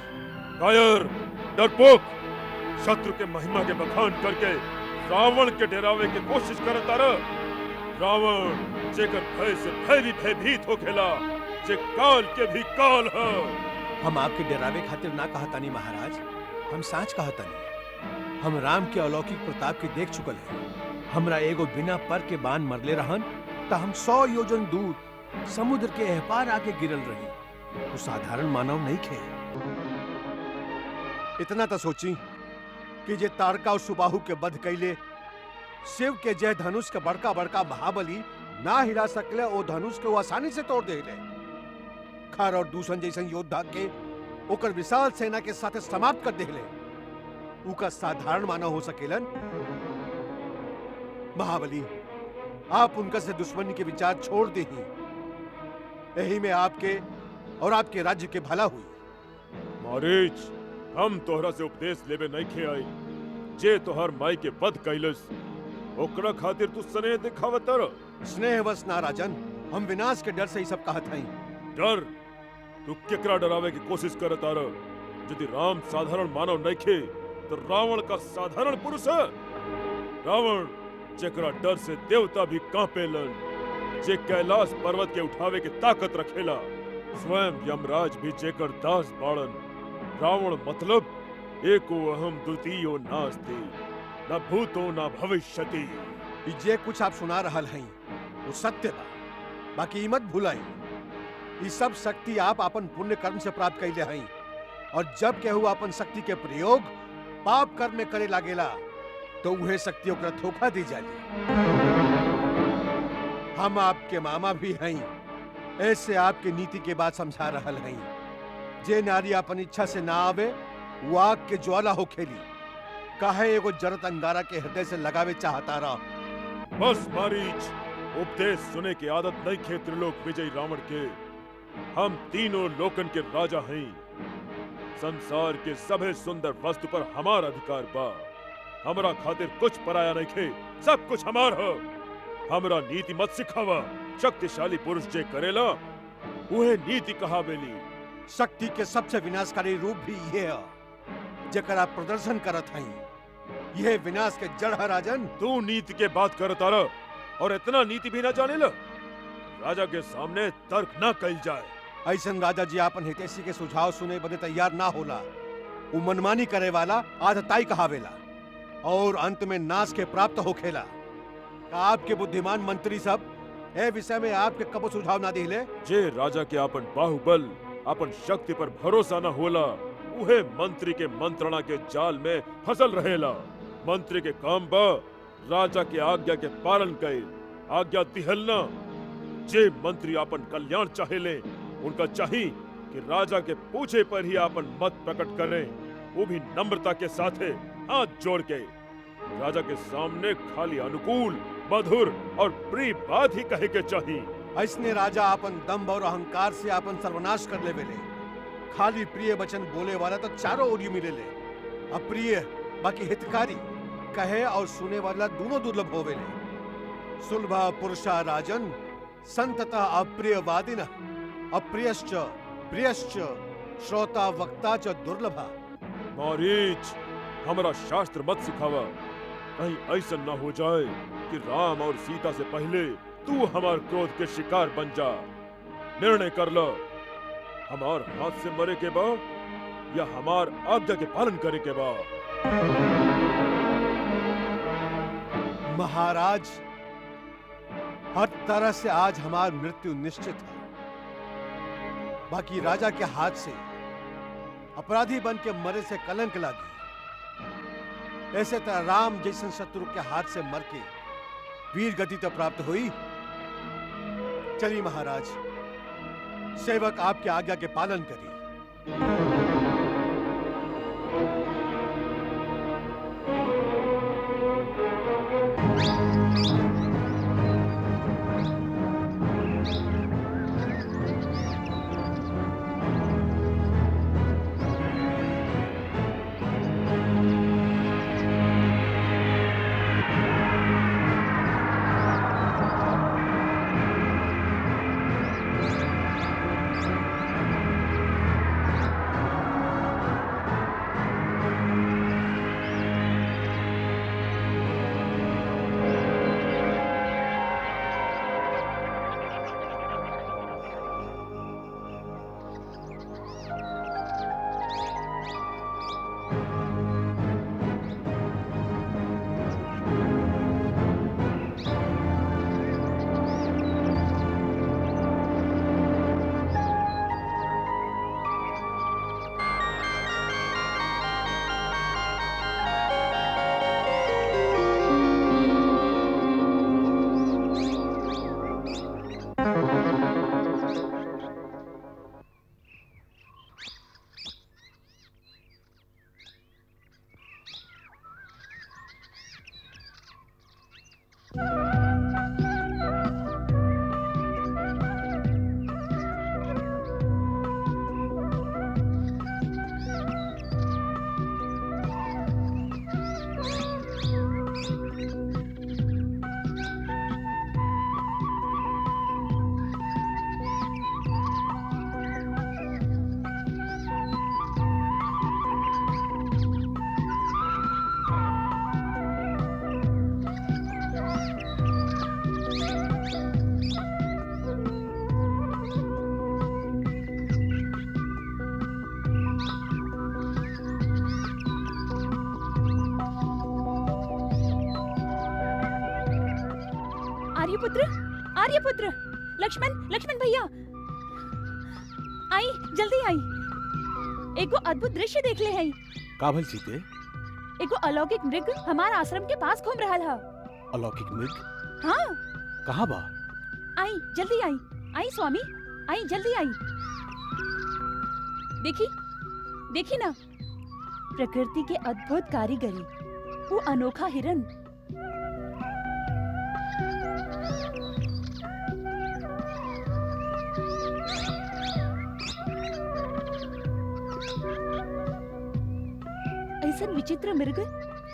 [SPEAKER 9] कायर, डरपोक, शत्रु के महिमा के बखान करके रावण के डरावे के कोशिश करता रह। रावण जेकर भय से भय भी भयभीत हो खेला, जे काल के भी काल है।
[SPEAKER 5] हम आपके डरावे खातिर ना कहतानी महाराज, हम साच कहतानी। हम राम के अलौकिक प्रताप के देख चुकल है। हमरा एगो बिना पर के बाण मरले रहन तो हम 100 योजन दूर समुद्र के एह पार आके गिरल रही। वो साधारण मानव नहीं खे। इतना तो सोची कि जे तारका और सुबाहु के वध कैले, शिव के जय धनुष के बड़का बड़का महाबली ना हिला सकले, ओ धनुष के वो आसानी से तोड़ देले। खर और दूषण जैसन योद्धा के ओकर विशाल सेना के साथ समाप्त कर देले। उका साधारण मानव हो सकेलन? महाबली, आप उनका से दुश्मनी के विचार छोड़ दे ही। यही में आपके और आपके राज्य के भला हुई।
[SPEAKER 9] मारीच, हम तोहरा से उपदेश लेवे नहीं खे आई। जे तोहर माई के वध कैलस, ओकरा खातिर तू स्नेह दिखावत रह।
[SPEAKER 5] स्नेहवश ना राजन, हम विनाश के डर से ही सब कहत हई।
[SPEAKER 9] डर? तू केकरा डरावे की कोशिश करत आर? यदि राम साधारण मानव नहीं खे तो रावण का साधारण पुरुष है। रावण जेकरा डर से देवता भी कांपेलन, जे कैलाश पर्वत के उठावे के ताकत रखेला, स्वयं यमराज भी जेकर दास बाड़न। रावण मतलब एको अहम द्वितीयो नास्ति, न भूतो न भविष्यति।
[SPEAKER 5] जे कुछ आप सुना रहल हई वो सत्य बा, बाकी मत भूलाई ये सब शक्ति आप अपन पुण्य कर्म से प्राप्त कैले हई। और जब केहू अपन शक्ति के प्रयोग पाप कर्म में करे लागेला तो वह शक्ति ओकरा धोखा दी जाली। हम आपके मामा भी हई, ऐसे आपके नीति के बात समझा रहल हई। जे नारी अपन इच्छा से ना आवे वो आग के ज्वाला हो खेली, काहे एगो जरत अंगारा के हृदय से लगावे चाहता रहा।
[SPEAKER 9] बस मारीच, उपदेश सुने की आदत नहीं खे त्रिलोक विजयी रावण के। हम तीनों लोकन के राजा हैं। संसार के सभे सुंदर वस्तु पर हमारा अधिकार बा। हमरा खातिर कुछ पराया नहीं खे, सब कुछ हमार हो। हमरा नीति मत सिखावा। शक्तिशाली पुरुष जे करेला उहे नीति कहावेली।
[SPEAKER 5] शक्ति के सबसे विनाशकारी रूप भी ये है जेकर आप प्रदर्शन करत हई। यह विनाश के जड़ है राजन।
[SPEAKER 9] तू नीति के बात करता रह और इतना नीति भी ना जाने ला। राजा के सामने तर्क ना कल जाए।
[SPEAKER 5] ऐसन राजा जी आपन हितैषी के सुझाव सुने बदे तैयार ना होला। वो मनमानी करे वाला आधताई कहावेला और अंत में नाश के प्राप्त होखेला। का आपके बुद्धिमान मंत्री सब ए विषय में आपके कबो सुझाव ना दिले?
[SPEAKER 9] जे राजा के अपन बाहुबल, अपन शक्ति पर भरोसा न होला, उहे मंत्री के मंत्रणा के जाल में फंसल रहेला। मंत्री के काम बा राजा के आज्ञा के पालन कइल, आज्ञा दिहलना। जे मंत्री अपन कल्याण चाहेले, उनका चाहिए कि राजा के पूछे पर ही अपन मत प्रकट करें, वो भी नम्रता के साथ हाथ जोड़ के। राजा के सामने खाली अनुकूल, मधुर और प्रिय बात ही कहे के चाहिए।
[SPEAKER 5] ऐसने राजा अपन दंभ और अहंकार से अपन सर्वनाश कर लेवेले। खाली प्रिय वचन बोले वाला तो चारों ओर मिलेले, अप्रिय बाकी हितकारी कहे और सुने वाला दोनों दुर्लभ होवेले। सुलभा पुरुषा राजन संततः अप्रियवादिनः, अप्रियश्च प्रियश्च श्रोता वक्ता च दुर्लभा।
[SPEAKER 9] मारीच, हमारा शास्त्र मत सिखावा। कहीं ऐसा न हो जाए कि राम और सीता से पहले तू हमार क्रोध के शिकार बन जा। निर्णय कर लो, हमार हाथ से मरे के बा या हमार आज्ञा के पालन करे के बा।
[SPEAKER 5] महाराज, हर तरह से आज हमारी मृत्यु निश्चित है। बाकी राजा के हाथ से अपराधी बन के मरे से कलंक लागी। ऐसे तरह राम जैसन शत्रु के हाथ से मर के वीर गति तो प्राप्त हुई। चलिए महाराज, सेवक आपके आज्ञा के पालन करिए।
[SPEAKER 11] आर्यपुत्र, लक्ष्मण भैया, आई जल्दी आई। एगो अद्भुत दृश्य देख ले हैं।
[SPEAKER 3] का भइल सीते?
[SPEAKER 11] एगो अलौकिक मृग हमारे आश्रम के पास घूम रहा है।
[SPEAKER 3] अलौकिक मृग?
[SPEAKER 11] हाँ।
[SPEAKER 3] कहाँ बा?
[SPEAKER 11] आई जल्दी आई। आई स्वामी, आई जल्दी आई। देखी ना, प्रकृति के अद्भुत कारीगरी, वो अनोखा हिरन। ऐसा विचित्र मृग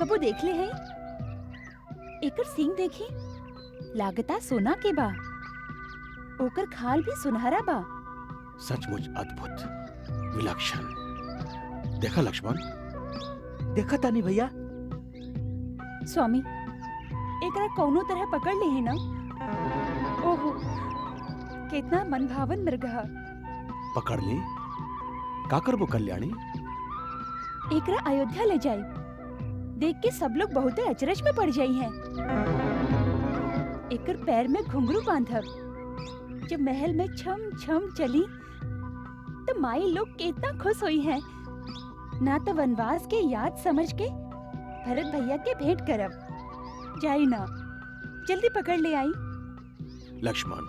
[SPEAKER 11] कबो देख ले हैं। एकर सींग देखी, लागता सोना के बा। ओकर खाल भी सुनहरा बा।
[SPEAKER 3] सचमुच अद्भुत, विलक्षण। देखा लक्ष्मण?
[SPEAKER 12] देखा तानी भैया।
[SPEAKER 11] स्वामी, एकरा कौनो तरह पकड़ ले है ना। ओहो, कितना मनभावन मृग है।
[SPEAKER 3] पकड़ ली? का करबो कल्याणी?
[SPEAKER 11] एकरा अयोध्या ले जाई। देख के सब लोग बहुत अचरज में पड़ जाई हैं। एकर पैर में घुंघरू बांधब। जब महल में छम छम चली तो माई लोग कितना खुश हुई हैं। ना तो वनवास के याद समझ के भरत भैया के भेंट करब। जाई ना, जल्दी पकड़ ले आई।
[SPEAKER 3] लक्ष्मण,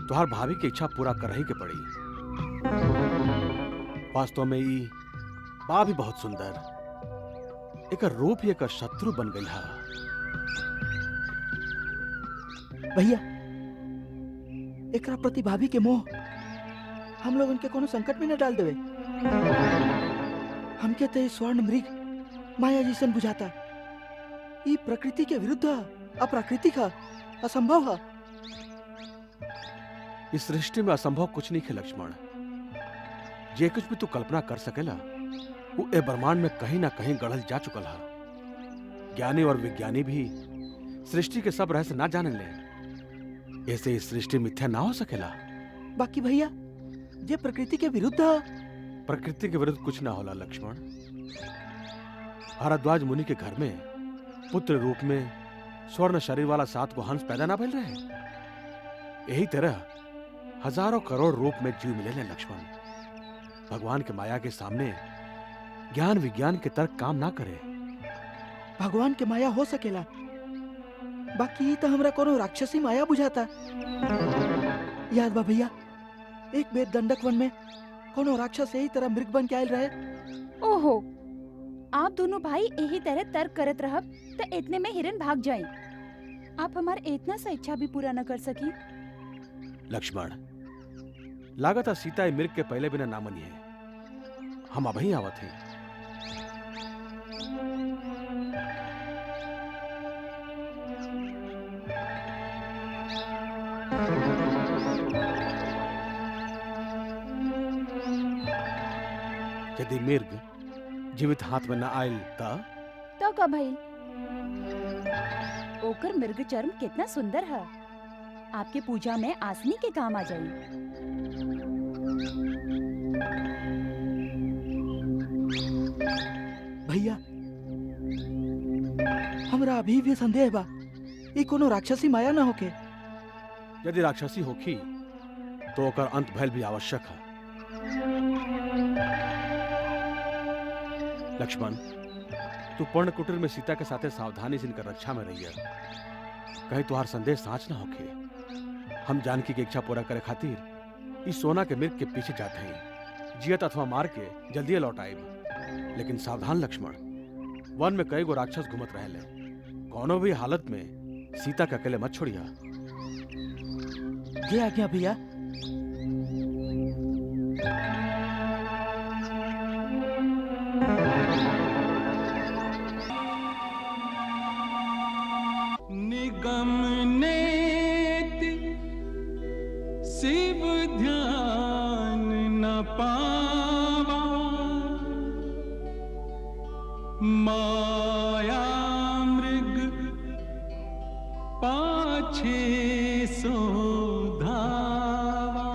[SPEAKER 3] तुहार भाभी की इच्छा पूरा कर ही के पड़ी। वास्तव में ई बा भी बहुत सुंदर। एक रूप ही एक शत्रु बन गई है।
[SPEAKER 12] भैया, एकरा प्रति भाभी के मोह हम लोग उनके कोनो संकट में न डाल देवे। हमके तो स्वर्ण मृग माया जैसन बुझाता। ये प्रकृति के विरुद्ध अप्राकृतिक है, असंभव है।
[SPEAKER 3] इस सृष्टि में असंभव कुछ नहीं है लक्ष्मण। जे कुछ भी तू कल्पना कर सकेला वो ए ब्रह्मांड में कहीं ना कहीं गढ़ल जा चुकल है। ज्ञानी और विज्ञानी भी सृष्टि के सब रहस्य ना जाने ले, ऐसे ही सृष्टि मिथ्या ना हो सकेला।
[SPEAKER 12] बाकी भैया जे प्रकृति के विरुद्ध है।
[SPEAKER 3] प्रकृति के विरुद्ध कुछ ना होला लक्ष्मण। भारद्वाज मुनि के घर में पुत्र रूप में स्वर्ण शरीर वाला 7 को हंस पैदा ना भइल रहे। यही तरह हजारों करोड़ रूप में जीव मिले ले लक्ष्मण। भगवान के माया के सामने ज्ञान विज्ञान के तर्क काम ना करे।
[SPEAKER 12] भगवान के माया हो सकेला, बाकी तो हमरा कोनो राक्षसी माया बुझाता। याद बा भैया, एक बेर दंडक वन में कोनो राक्षस यही तरह मृग बन के आयल रहे।
[SPEAKER 11] ओहो, आप दोनों भाई यही तरह तर्क करत रहब तो इतने में हिरन भाग जाए। आप हमार इतना सा इच्छा भी पूरा न कर सकी।
[SPEAKER 3] लक्ष्मण, लागत है सीता मृग के पहले बिना नामनी है। हम अब ही आवत हैं। यदि मृग जीवित हाथ में न आयल
[SPEAKER 11] तो का भाई ओकर मृग चर्म कितना सुंदर है, आपके पूजा में आसनी के काम आ जाई।
[SPEAKER 12] भैया हमरा अभी भी संदेह बा ई कोनो राक्षसी माया ना होके।
[SPEAKER 3] यदि राक्षसी होखी तो ओकर अंत भयल भी आवश्यक है। लक्ष्मण, तू पर्ण कुटीर में सीता के साथे सावधानी से इनकर रक्षा में रहिए। कहीं तुम्हार संदेश साँच ना होके। हम जानकी की इच्छा पूरा करे खातिर इस सोना के मृग के पीछे जाते हैं। जियत अथवा मार के जल्दी लौट आएब। लेकिन सावधान लक्ष्मण, वन में कई गो राक्षस घूमत रहे ले। कोनो भी हालत में सीता के अकेले मत छोड़िया।
[SPEAKER 12] ये आज्ञा भैया।
[SPEAKER 7] निगम नेति शिव ध्यान न पावा, माया मृग पाछे सो धावा।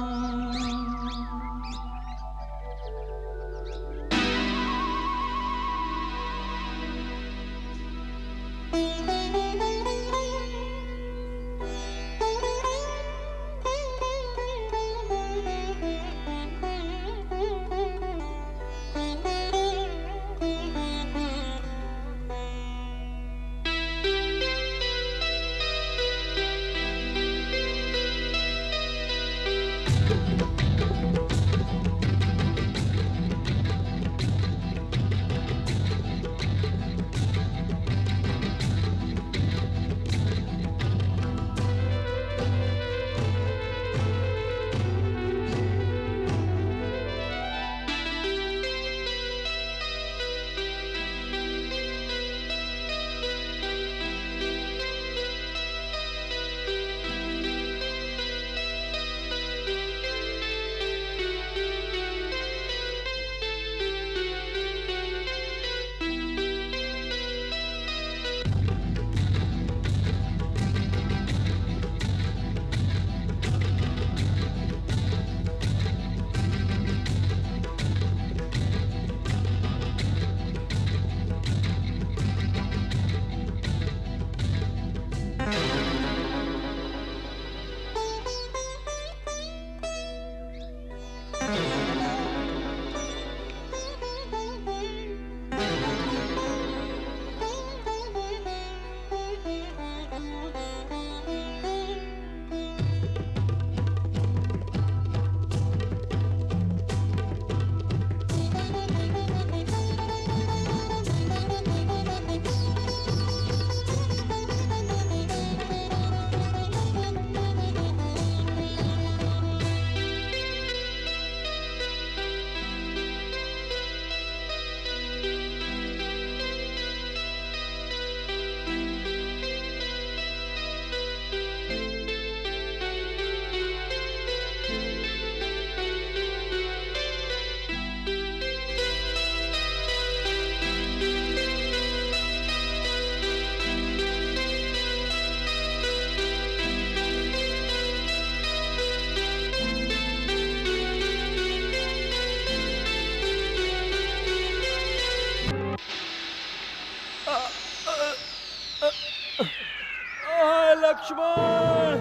[SPEAKER 3] लक्ष्मण,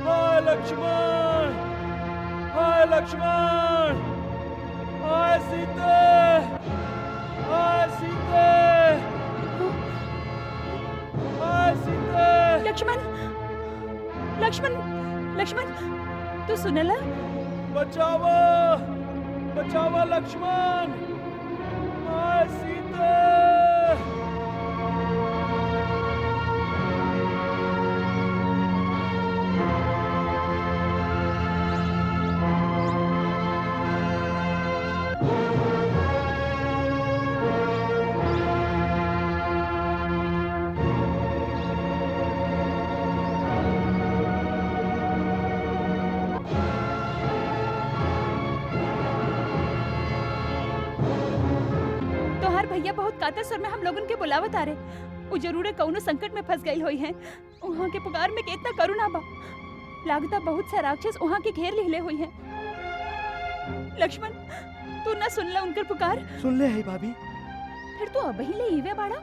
[SPEAKER 3] हाय लक्ष्मण, हाय लक्ष्मण, हाय सीते, हाय सीते, हाय सीते।
[SPEAKER 11] लक्ष्मण, लक्ष्मण, लक्ष्मण, तू सुनला?
[SPEAKER 3] बचावा, बचावा लक्ष्मण, हाय सीते।
[SPEAKER 11] भैया बहुत कातर स्वर में हम लोगन के बुलावत आ रहे। वो जरूर कौनो संकट में फंस गई हुई हैं। वहाँ के पुकार में कितना करुणा बा। लागता बहुत सा राक्षस वहाँ के घेर ले हुई हैं। लक्ष्मण, तू ना सुनला उनकर पुकार?
[SPEAKER 12] सुन ले है भाभी।
[SPEAKER 11] फिर तू अब ही ले इवे बाड़ा।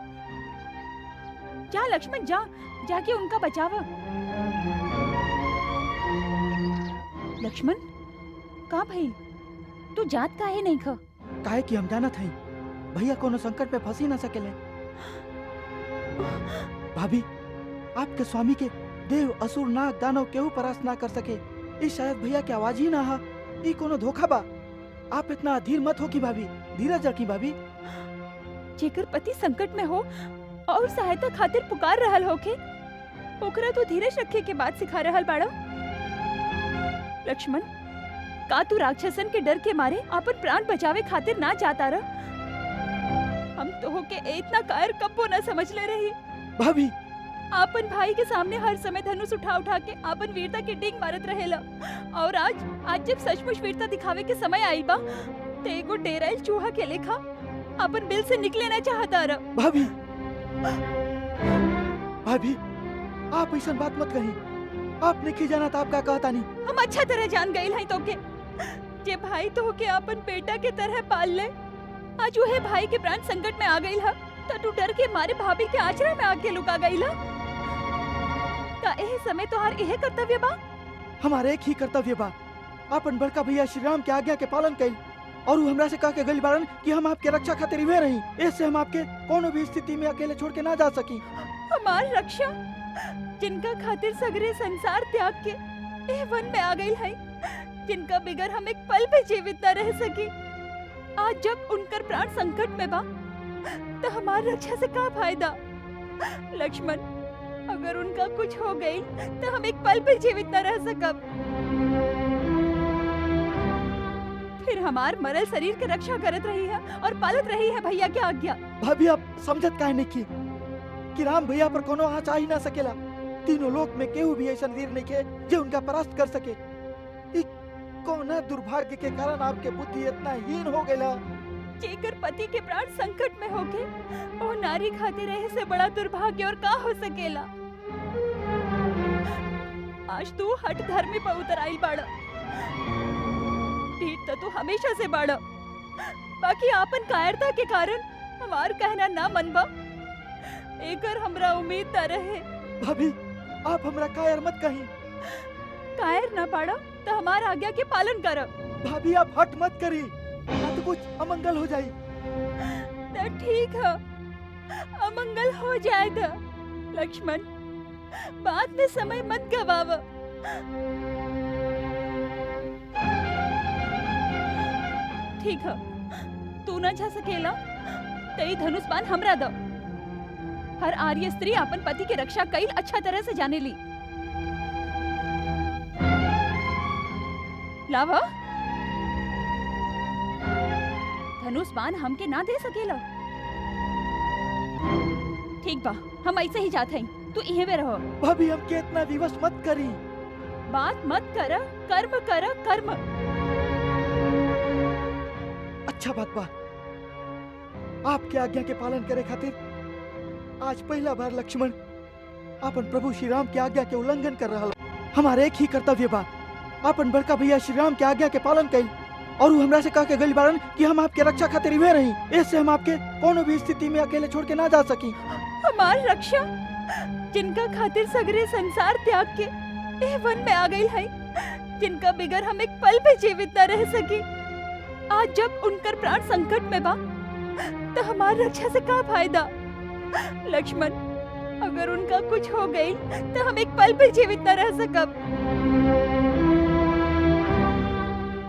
[SPEAKER 11] जा लक्ष्मण जा, जाके उनका बचावा। लक्ष्मण, का भाई तू जात काहे नहीं ख?
[SPEAKER 12] काहे कि हम जाना था भैया कोनो संकट में फंसी ना सकेले। भाभी, आपके स्वामी के देव असुर नाग दानव केहू परास्त ना कर सके। इस शायद भैया की आवाज ही ना हा। ई कोनो धोखा बा। आप इतना अधीर मत हो की भाभी, धीरज रखी भाभी।
[SPEAKER 11] जेकर पति संकट में हो और सहायता खातिर पुकार रहल होके, ओकरा तो धीरज रखे के बात सिखा रहल बाड़ा। लक्ष्मण, का तू राक्षसन के डर के मारे अपन प्राण बचावे खातिर ना जाता रह? हम तो होके इतना कायर कब्बो ना समझ ले रही।
[SPEAKER 12] भाभी,
[SPEAKER 11] आपन भाई के सामने हर समय धनुष उठा उठा के आपन वीरता की डींग मारत रहेला, और आज जब सचमुच वीरता दिखावे के समय आइल बा, ते एगो डेराइल चूहा के लेखा अपन बिल से निकले ना चाहता रह।
[SPEAKER 12] भाभी, भाभी, आप ऐसा बात मत कही। आपने की जाना था आपका कहता नहीं।
[SPEAKER 11] हम अच्छा तरह जान गए हैं तो के जे भाई तो के अपन बेटा के तरह पाल ले, आज वह भाई के प्राण संकट में आ गई है तो तू डर के मारे भाभी के आश्रय में आके लुका गई ला। का एह समय तो हर यह कर्तव्य बा?
[SPEAKER 12] हमारे एक ही कर्तव्य बा, अपन बड़का भैया श्री राम के आज्ञा के पालन कइल, और वो हमरा से कह के गइल बारन कि हम आपके रक्षा खातिर इवे रही। ऐसे हम आपके कोनो भी स्थिति में अकेले छोड़ के ना जा सकी।
[SPEAKER 11] हमार रक्षा, जिनका खातिर सगरे संसार त्याग के एह वन में आ गई है, जिनका बिगर हम एक पल भी जीवित न रह सकी, आज जब उनकर प्राण संकट में बा तो हमारी रक्षा से क्या फायदा? लक्ष्मण, अगर उनका कुछ हो गई तो हम एक पल भी जीवित न रह सकब। फिर हमार मरल शरीर की रक्षा करत रही है और पालत रही है भैया की आज्ञा।
[SPEAKER 12] भाभी, आप समझत काहे नहीं की कि राम भैया पर कोनो आँच आ ही ना सकेला। तीनों लोक में केहू भी ऐसा वीर नहीं के जो उनका परास्त कर सके। कोना दुर्भाग्य के कारण आपके बुद्धि इतना हीन हो गया।
[SPEAKER 11] जेकर पति के प्राण संकट में होके वो नारी खातिर रहे से बड़ा दुर्भाग्य और का हो सकेला। आज तू हट धर्मी पर उतर आइल बाड़ा। पीठ तो तू हमेशा से बाड़ा, बाकी आपन कायरता के कारण हमार कहना ना मनबा, एकर हमरा उम्मीद न रहे।
[SPEAKER 12] भाभी, आप हमरा कायर मत कहीं।
[SPEAKER 11] कायर ना पाड़ा तो हमारा आज्ञा के पालन कर।
[SPEAKER 12] भाभी, आप हट मत करी, ना तो कुछ अमंगल हो जाए।
[SPEAKER 11] तो ठीक है, अमंगल हो जाए तो लक्ष्मण, बाद में समय मत गवाव। ठीक है, तू ना जा सकेला तो ये धनुष बाण हमरा दो। हर आर्य स्त्री अपन पति की रक्षा कईल अच्छा तरह से जाने ली। लावा, धनुष बाण हमके ना दे सकेला। ठीक बा, हम ऐसे ही जाते हैं, तू इहे में रहो।
[SPEAKER 12] भाभी, हमके इतना विवश मत करी।
[SPEAKER 11] बात मत कर, कर्म कर, कर्म।
[SPEAKER 12] अच्छा बात बा, आपके आज्ञा के पालन करे खातिर आज पहला बार लक्ष्मण अपन प्रभु श्री राम के आज्ञा के उल्लंघन कर रहा। हमारे एक ही कर्तव्य बा, अपन बड़का भैया श्री राम के आज्ञा के पालन कइल, और वो हमरा से कह के गइल बारन कि हम आपके रक्षा खातिर इवे रही। ऐसे हम आपके कोनो भी स्थिति में अकेले छोड़ के ना जा सकी।
[SPEAKER 11] हमार रक्षा, जिनका खातिर सगरे संसार त्याग के ए वन में आ गई है, जिनका बिगर हम एक पल भी जीवित न रह सकी। आज जब उनकर प्राण संकट में बा तो हमार रक्षा से का फायदा। लक्ष्मण, अगर उनका कुछ हो गई तो हम एक पल भी जीवित न रह सकब।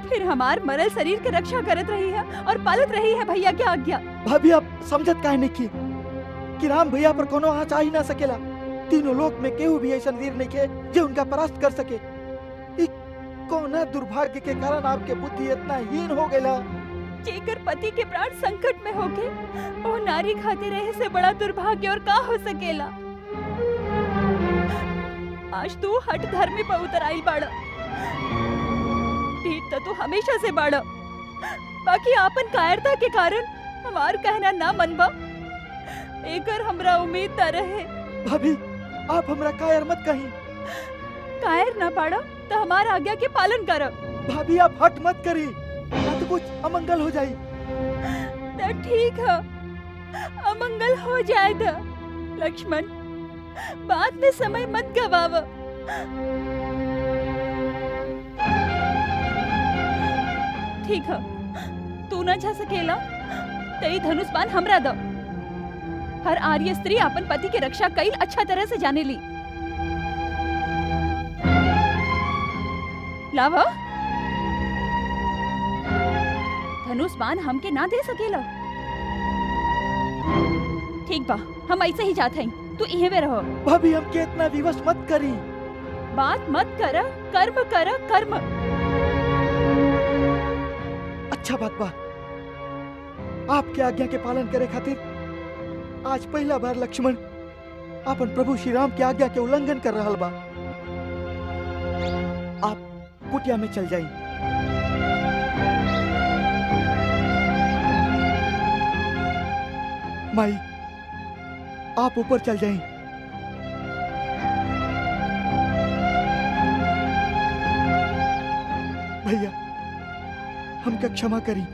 [SPEAKER 11] फिर हमार मरल शरीर के रक्षा करत रही है और पालत रही है भैया की आज्ञा।
[SPEAKER 12] भाभी आप समझत काहे नहीं की कि राम भैया पर कोनो आँच आ ही ना सकेला। तीनों लोक में केहू भी ऐसा वीर नहीं के जो उनका परास्त कर सके। ई कौना दुर्भाग्य के कारण आपके बुद्धि इतना हीन हो गया।
[SPEAKER 11] जेकर पति के प्राण संकट में होके वो नारी खाते रहे से बड़ा दुर्भाग्य और का हो सकेला। आज तू हट धर्मी पर उतर आई बाड़ा। पीठ तो तू हमेशा से बाड़ा, बाकी आपन कायरता के कारण हमार कहना ना मनबा, एकर हमरा उम्मीद न रहे।
[SPEAKER 12] भाभी आप हमरा कायर मत कहीं।
[SPEAKER 11] कायर ना पाड़ा तो हमार आज्ञा के पालन करब।
[SPEAKER 12] भाभी आप हट मत करी, ना तो कुछ अमंगल हो जाए।
[SPEAKER 11] तो ठीक है, अमंगल हो जाए तो लक्ष्मण बाद में समय मत गवाव। ठीक है, तू न जा सकेला तो ये धनुष बाण हमरा दो। हर आर्य स्त्री अपन पति की रक्षा कई अच्छा तरह से जाने ली। लावा धनुष बाण हमके ना दे सकेला। ठीक बा, हम ऐसे ही जाते हैं, तू इहे में रहो।
[SPEAKER 12] भाभी हमके इतना विवश मत करी।
[SPEAKER 11] बात मत कर, कर्म कर, कर्म।
[SPEAKER 12] अच्छा बात बा, आपके आज्ञा के पालन करे खातिर आज पहला बार लक्ष्मण अपन प्रभु श्री राम की आज्ञा के उल्लंघन कर रहा बा। आप कुटिया में चल जाइए। माई आप ऊपर चल जाइए। भैया हमका क्षमा करी।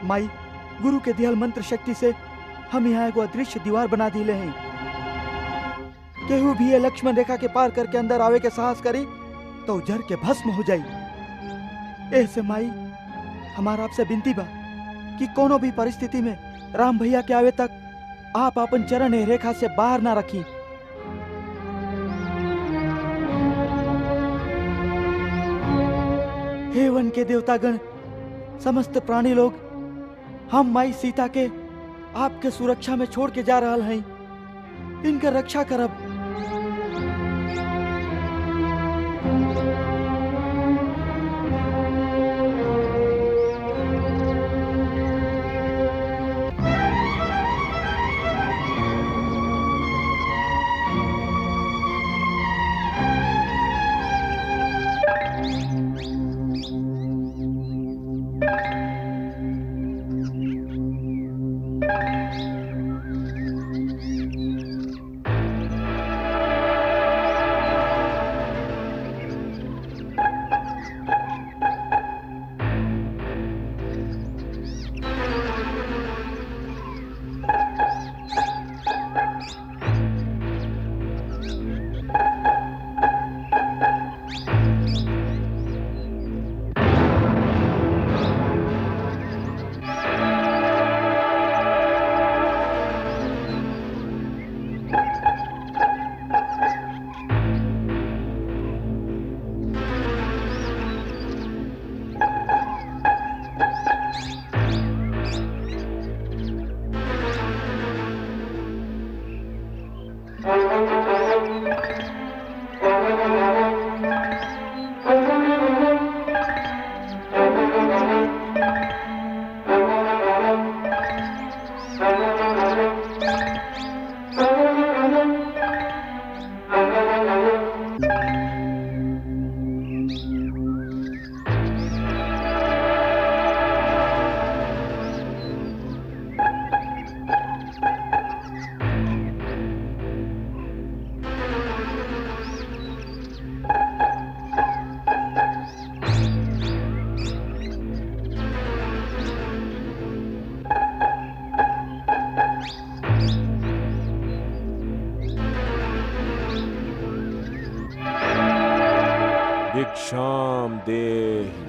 [SPEAKER 12] माई गुरु के दियल मंत्र शक्ति से हम यहाँ एगो अदृश्य दीवार बना दिले हैं। केहू भी ये लक्ष्मण रेखा के पार करके अंदर आवे के साहस करी तो जर के भस्म हो जाई। ऐसे माई हमारा आपसे विनती बा कि कोनो भी परिस्थिति में राम भैया के आवे तक आप अपन चरण ए रेखा से बाहर ना रखी। हे वन के देवतागण, समस्त प्राणी लोग, हम माई सीता के आपके सुरक्षा में छोड़ के जा रहल हैं। इनका रक्षा करब।
[SPEAKER 9] भिक्षाम देहि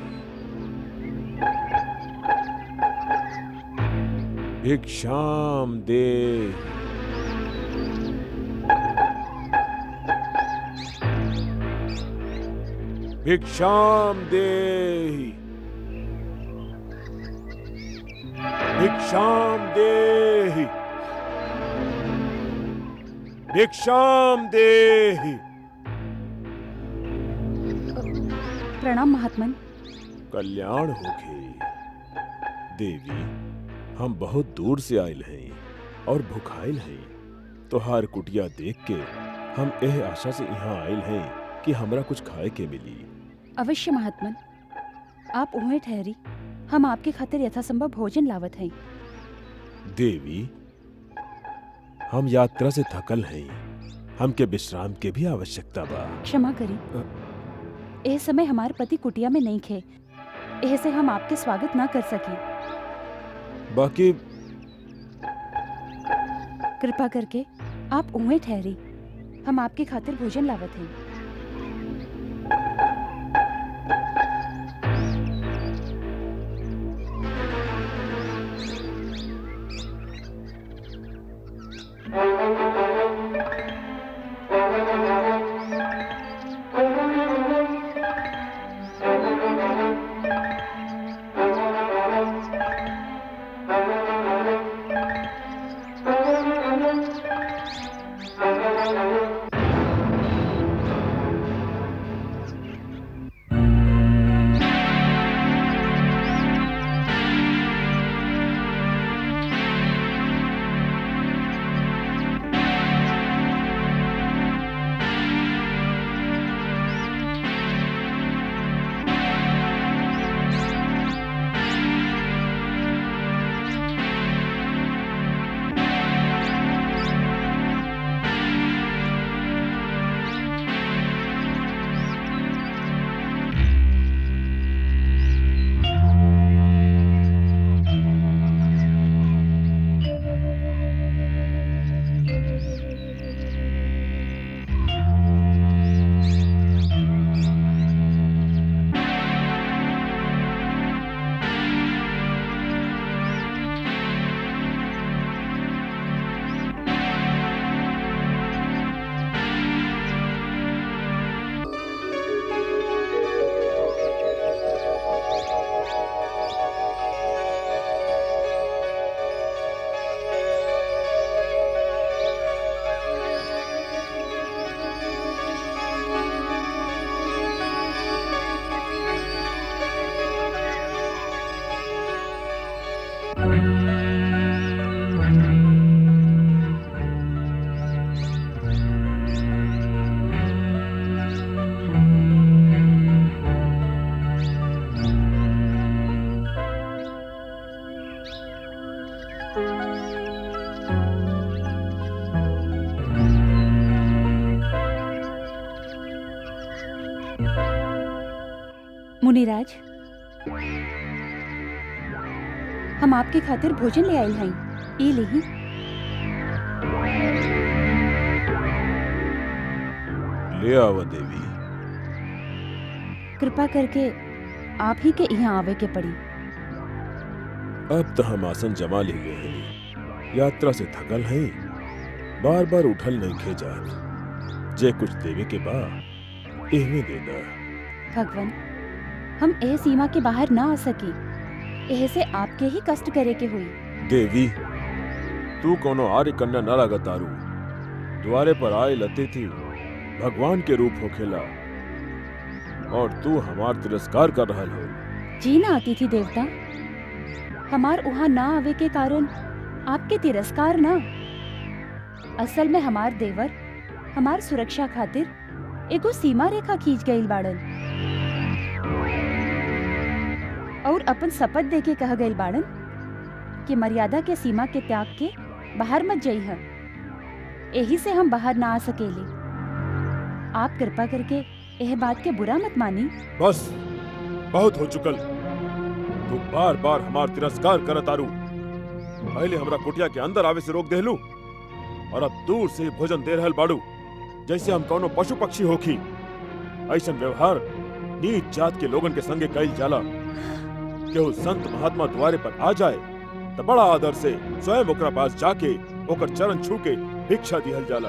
[SPEAKER 9] भिक्षाम देहि भिक्षाम देहि भिक्षाम देहि भिक्षाम देहि।
[SPEAKER 11] प्रणाम महात्मन।
[SPEAKER 9] कल्याण होखे देवी। हम बहुत दूर से आयल हैं और भुखाइल हैं। तोहार कुटिया देख के हम एह आशा से यहाँ आयल हैं कि हमरा कुछ खाए के मिली।
[SPEAKER 11] अवश्य महात्मन, आप उहें ठहरी, हम आपके खातिर यथासंभव भोजन लावत हैं।
[SPEAKER 9] देवी, हम यात्रा से थकल हैं, हमके विश्राम के भी आवश्यकता बा।
[SPEAKER 11] क्षमा करी, एह समय हमारे पति कुटिया में नहीं खे, एह से हम आपके स्वागत ना कर सके।
[SPEAKER 9] बाकी
[SPEAKER 11] कृपा करके आप उहें ठहरी, हम आपके खातिर भोजन लावत हैं। मुनिराज, हम आपके खातिर भोजन ले आयल हैं, ई लेही।
[SPEAKER 9] ले आवा देवी।
[SPEAKER 11] कृपा करके आप ही के यहाँ आवे के पड़ी।
[SPEAKER 9] अब तो हम आसन जमा ले गए हैं, यात्रा से थकल हैं, बार बार उठल नहीं खेजा। जे कुछ देवे के बा एहमे देना।
[SPEAKER 11] भगवान, हम एह सीमा के बाहर ना आ सकी, एह से आपके ही कष्ट करे के हुई।
[SPEAKER 9] देवी, तू कोनो आर्य कन्या न लागतारू। द्वारे पर आए लते थी भगवान के रूप होखेला और तू हमार तिरस्कार कर रहल हो।
[SPEAKER 11] जी ना आती थी देवता, हमार वहाँ ना आवे के कारण आपके तिरस्कार ना, असल में हमार देवर हमार सुरक्षा खातिर एगो सीमा रेखा खींच गई बाड़न और अपन शपथ दे के कह गई बाड़न कि मर्यादा के सीमा के त्याग के बाहर मत जाइह। यही से हम बाहर ना आ सकेले। आप कृपा करके यह बात के बुरा मत मानी।
[SPEAKER 9] बस बहुत हो चुकल। तू बार बार हमार तिरस्कार करत आरू। पहले हमरा कुटिया के अंदर आवे से रोक देहलू और अब दूर से भोजन दे रहल बाड़ू जैसे हम कौनो पशु पक्षी होखी। ऐसा व्यवहार नीच जात के लोगन के संगे कईल जाला। केहू संत महात्मा द्वारे पर आ जाए तो बड़ा आदर से स्वयं ओकरा पास जाके ओकर चरण छू के भिक्षा दिहल जाला।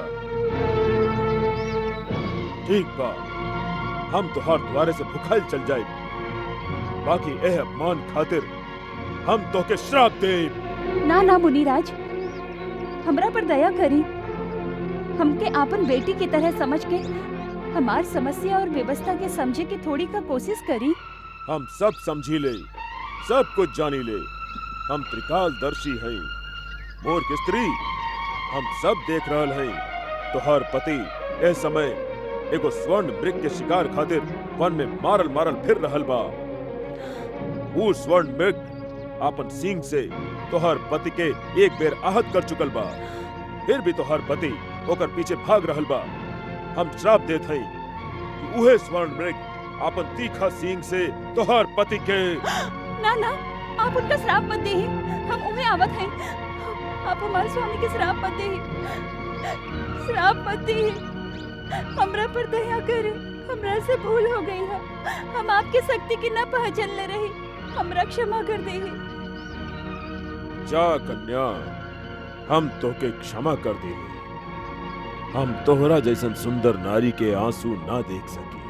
[SPEAKER 9] ठीक बा, हम तोहार द्वारे से भुखाइल चल जाए, बाकी एह अपमान खातिर हम तोके श्राप दे।
[SPEAKER 11] ना ना मुनिराज, हमरा पर दया करी। हमके आपन बेटी की तरह समझ के हमार समस्या और व्यवस्था के समझे की थोड़ी का कोशिश करी।
[SPEAKER 9] हम सब समझी ले, सब कुछ जानी ले। हम त्रिकालदर्शी हैं, मोर के स्त्री। हम सब देख रहल हैं। तोहर पति ए समय एगो स्वर्ण मृग के शिकार खातिर वन में मारल मारल फिर रहल बा। वो स्वर्ण मृग आपन सींग से तोहर पति के एक बेर आहत कर चुकल बा, फिर भी तोहर पति ओकर पीछे भाग रहल बा। हम श्राप देत हई कि उहे स्वर्ण मृग आपन तीखा सींग से तोहर पति के।
[SPEAKER 11] ना ना, आप उनका श्राप मत देही। हम उन्हें आवत हैं। आप हमारे स्वामी के श्राप मत देही, श्राप मत देही। हमरा पर दया करे, हमरा से भूल हो गई है। हम आपके शक्ति की न पहचान ले रही, हमरा क्षमा कर देही।
[SPEAKER 9] जा कन्या, हम तोके क्षमा कर देली। हम तोहरा जैसन सुंदर नारी के आंसू ना देख सकी।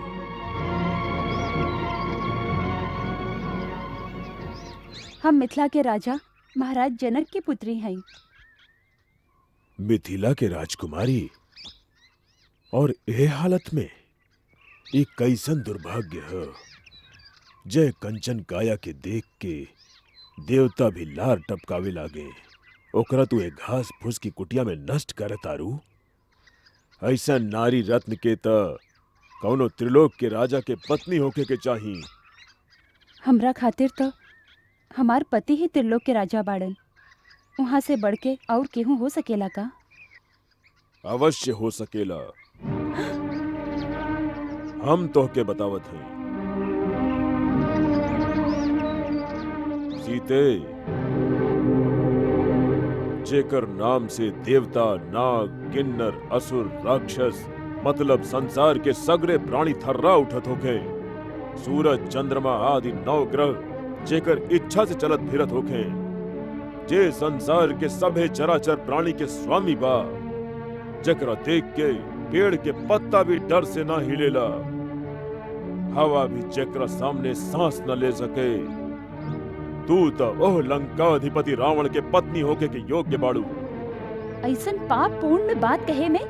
[SPEAKER 11] हम मिथिला के राजा महाराज जनक की पुत्री हैं।
[SPEAKER 9] मिथिला के राजकुमारी, और ए हालत में एक कैसन दुर्भाग्य है। जय कंचन काया के देख के देवता भी लार टपकावे लागे। ओकरा तू एक घास फूस की कुटिया में नष्ट करे तारू। ऐसा नारी रत्न के त कौनो त्रिलोक के राजा के पत्नी होके के चाही।
[SPEAKER 11] हमरा खातिर तो हमार पति ही त्रिलोक के राजा बाड़न। वहाँ से बढ़ के और केहू हो सकेला का?
[SPEAKER 9] अवश्य हो सकेला। हम तोहके बतावत हैं। सीते, जेकर नाम से देवता, नाग, किन्नर, असुर, राक्षस, मतलब संसार के सगरे प्राणी थर्रा उठत होके। सूरज, चंद्रमा आदि 9 ग्रह जेकर इच्छा से चलत फिरत होके। जे संसार के सभे चराचर प्राणी के स्वामी बा, जकरा देख के पेड़ के पत्ता भी डर से ना हिलेला। हवा भी जेकरा सामने सांस न ले सके। तू तो ओह लंकाधिपति रावण के पत्नी होके के योग्य बाड़ू।
[SPEAKER 11] ऐसन पाप पूर्ण में बात कहे में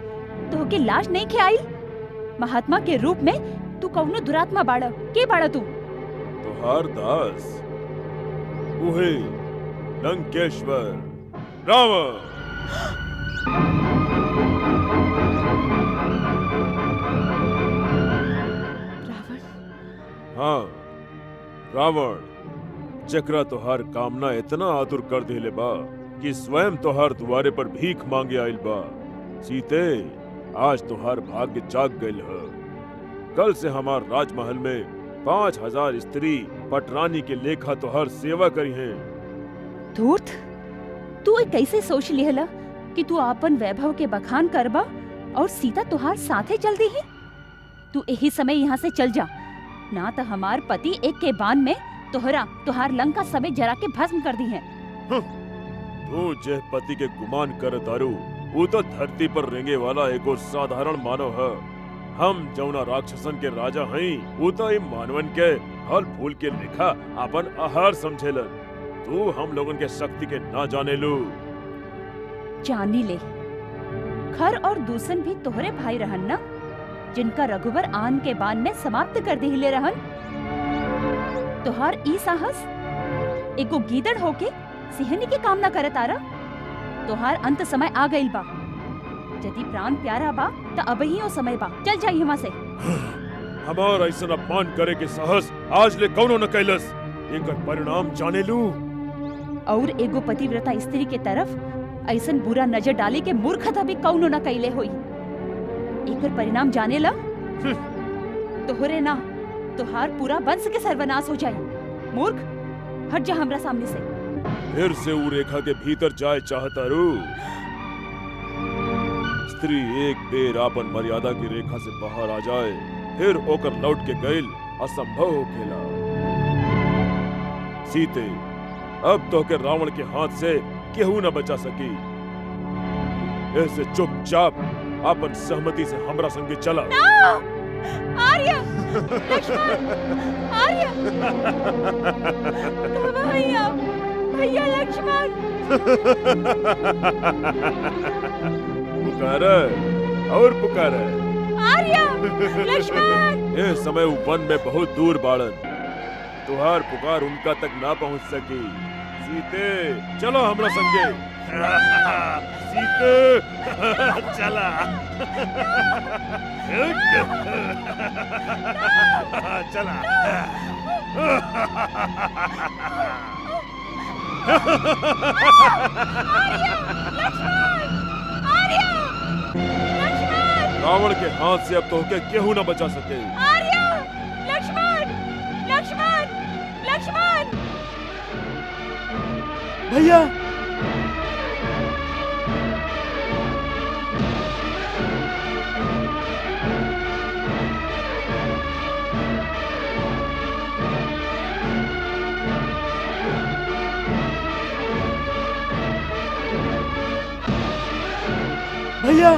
[SPEAKER 11] तो के लाश नहीं खियाई। महात्मा के रूप में तू कौनो दुरात्मा बाड़ा। के बाड़ा तू?
[SPEAKER 9] तोहार दास, उहे लंकेश्वर रावण। हाँ, रावण, जकरा तोहार कामना इतना आतुर कर देले बा कि स्वयं तोहार द्वारे पर भीख मांगे आइल बा। सीते, आज तोहार भाग्य जाग गइल है। कल से हमार राजमहल में 5000 स्त्री पटरानी के लेखा तोहार सेवा करी हैं।
[SPEAKER 11] धूर्त, तू एक कैसे सोच लिहला कि तू अपन वैभव के बखान करबा और सीता तुहार साथे चल दी है? तू यही समय यहाँ से चल जा, ना तो हमार पति एक के बान में तुहार लंका समेत जरा के भस्म कर दी है।
[SPEAKER 9] तू जे पति के गुमान कर तारू, वो तो धरती पर रेंगे वाला एगो साधारण मानव है। हम जौना राक्षसन के राजा हैं, वो तो इन मानवन के फल फूल के लेखा अपन आहार समझेलन। तू हम लोगन के शक्ति के ना जाने लू।
[SPEAKER 11] जानी ले, खर और दूसन भी तोहरे भाई रहन ना, जिनका रघुवर आन के बान में समाप्त कर दिले रहन। तोहार ई साहस एगो गीदड़ होके सिंहनी के कामना करत आरा। तोहार अंत समय आ गइल बा। यदि प्राण प्यारा बा त अबही ओ समय बा। चल जाई यहाँ से।
[SPEAKER 9] हमार ऐसा अपमान करे के साहस आज ले कौनो न कैलस। एकर परिणाम जाने लू।
[SPEAKER 11] और एगो पतिव्रता स्त्री के तरफ ऐसन बुरा नजर डाले के मूर्खता भी कौनो न कैले होई। एकर परिणाम जाने ला? तोहरे ना, तोहार पूरा वंश के सर्वनाश हो जाए। मूर्ख, हट जा हमरा सामने से।
[SPEAKER 9] फिर से ऊ रेखा के भीतर जाए चाहता रू। स्त्री एक बेर आपन मर्यादा की रेखा से बाहर आ जाए, फिर ओकर लौट के गइल असंभव होखेला। सीते, अब तो के रावण के हाथ से केहू न बचा सकी। ऐसे चुपचाप अपन सहमति से हमरा संगे चला।
[SPEAKER 11] आर्य, लक्ष्मण, आर्य, भैया, भैया लक्ष्मण।
[SPEAKER 9] पुकारे और पुकारे।
[SPEAKER 11] आर्य, लक्ष्मण।
[SPEAKER 9] ए समय उ वन में बहुत दूर बाड़न, तुहार पुकार उनका तक ना पहुंच सकी। सीते, चलो हमरा संगे। सीते, चला। चला। रावण के हाथ से अब तो होके केहू न बचा सके।
[SPEAKER 11] आर्य, लक्ष्मण, लक्ष्मण, लक्ष्मण।
[SPEAKER 12] भैया भैया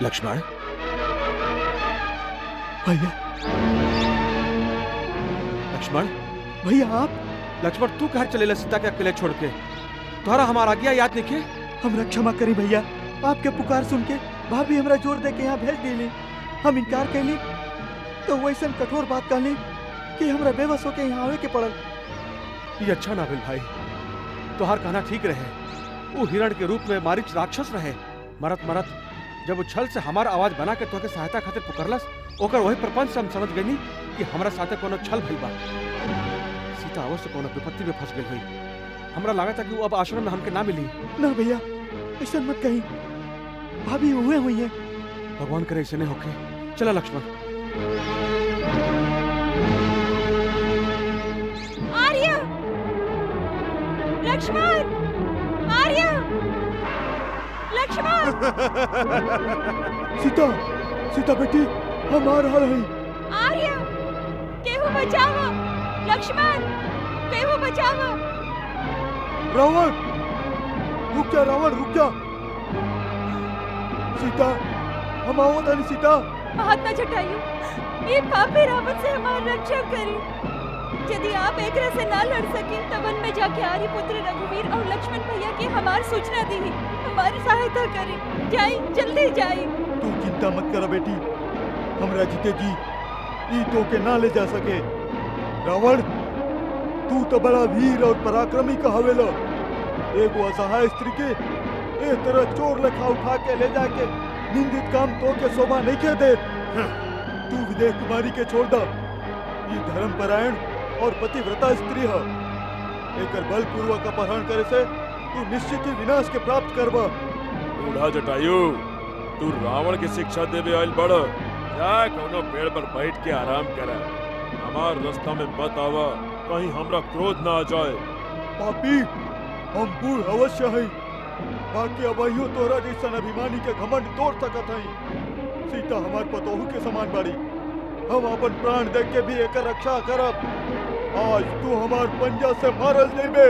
[SPEAKER 3] लक्ष्मण,
[SPEAKER 12] भैया
[SPEAKER 3] लक्ष्मण,
[SPEAKER 12] भैया आप
[SPEAKER 3] लक्ष्मण तू कहाँ चले सीता के अकेले छोड़ के? तुम्हारा हमारा आज्ञा याद नहीं के?
[SPEAKER 12] हमरा क्षमा करी भैया, आपके पुकार सुन के भाभी हमरा जोर दे के यहाँ भेज देली। हम इनकार कैली तो वैसे कठोर बात कहली कि हमरा बेबस होके यहाँ आवे के पड़ल।
[SPEAKER 3] ये अच्छा ना भेल भाई, तोहार कहना ठीक रहे। वो हिरण के रूप में मारीच राक्षस रहे। मरत मरत जब वो छल से हमारा आवाज बना के तोहके सहायता खातिर पुकरलस, ओकर वही प्रपंच से हम समझ गई कि हमरा साथे कोनो छल भइल बा। सीता अवश्य कोनो विपत्ति में फंस गई हुई। हमरा लगा था कि वो अब आश्रम में हमके ना मिली।
[SPEAKER 12] ना भैया, ऐसा मत कही, भाभी हुए हुई है।
[SPEAKER 3] भगवान करे ऐसे नहीं होके। चला लक्ष्मण।
[SPEAKER 11] आर्य, लक्ष्मण, आर्य, लक्ष्मण।
[SPEAKER 12] सीता, सीता बेटी, हम आ रहा हैं।
[SPEAKER 11] आर्य, केहू बचावा, लक्ष्मण, केहू बचावा।
[SPEAKER 12] रावण, रुक जा रावण, रुक जा। सीता, हम आओ तानी सीता।
[SPEAKER 11] हाथ न छटाइयो, ये पापी रावण से हमारी रक्षा करी। यदि आप एकरा से ना लड़ सके तो वन में जाके आर्य पुत्र रघुवीर और लक्ष्मण भैया की हमारी सूचना दी, हमारी सहायता करें। जाई, जल्दी जाई।
[SPEAKER 12] तू चिंता मत कर बेटी, हमरा जीते जी ई तो के ना ले जा सके। रावण, तू तो बड़ा वीर और पराक्रमी कहवेला। एगो असहाय स्त्री के ए तरह चोर लेखा उठा के ले जाके निंदित काम तो के शोभा नहीं के दे। तू विदेह कुमारी के छोड़ दा। ये धर्मपरायण और पतिव्रता स्त्री है। एकर बलपूर्वक अपहरण करे से तू निश्चित ही विनाश के प्राप्त करबा।
[SPEAKER 9] बूढ़ा जटायु, तू रावण की शिक्षा देवे आइल बड़। जा कोनो पेड़ पर बैठ के आराम कर। हमार रास्ता में मत आवा, कहीं हमरा क्रोध ना आ जाए।
[SPEAKER 12] पापी, हम बूढ़ अवश्य हैं, बाकी अबहियो तोरा जैसन अभिमानी के घमंड तोड़ सकत हई। सीता हमार पतोहू के समान बाड़ी, हम अपन प्राण दे के भी एकर रक्षा करब। आज तू हमार पंजा से मारल जइबे।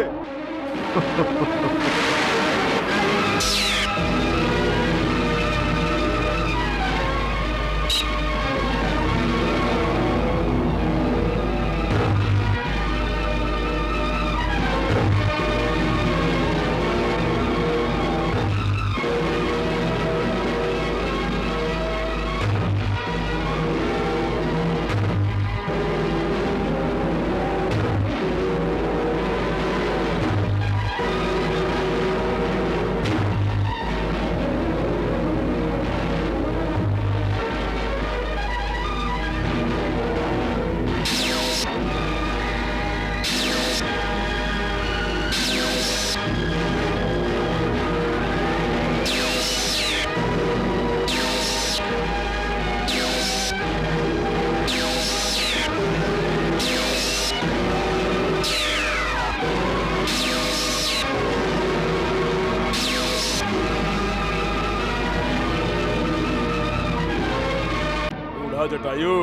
[SPEAKER 9] जटायु,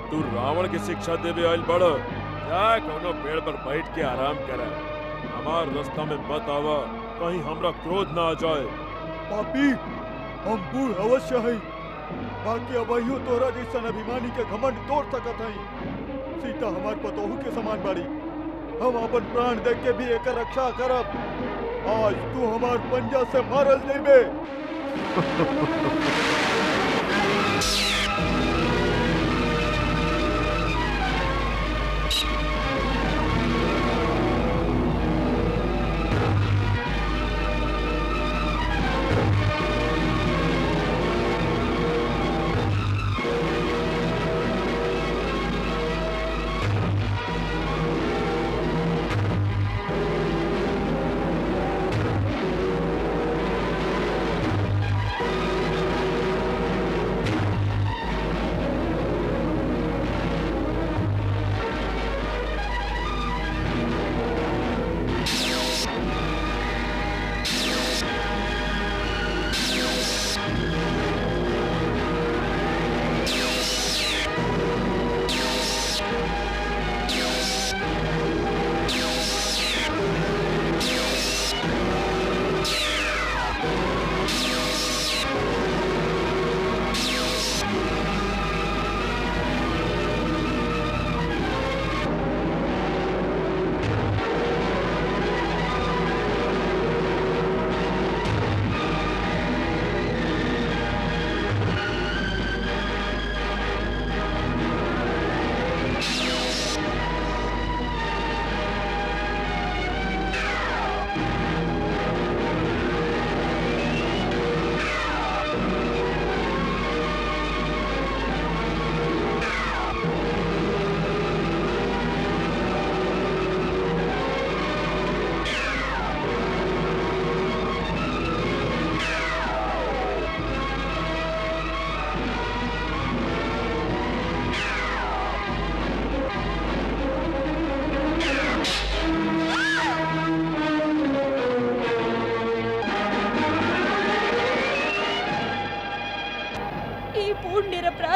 [SPEAKER 9] तू रावण की शिक्षा देवे आयल बड़, जा कोनो पेड़ पर बैठ के आराम कर। हमार रास्ता में मत आवा, कहीं हमरा क्रोध ना आ जाए।
[SPEAKER 4] पापी, हम बूढ़ अवश्य है, बाकी अबहियो तोरा जैसन अभिमानी के घमंड तोड़ सकत हई। सीता हमार पतोहू के समान बाड़ी, हम अपन प्राण दे के भी एकर रक्षा करब। आज तू हमार पंजा से मारल जइबे।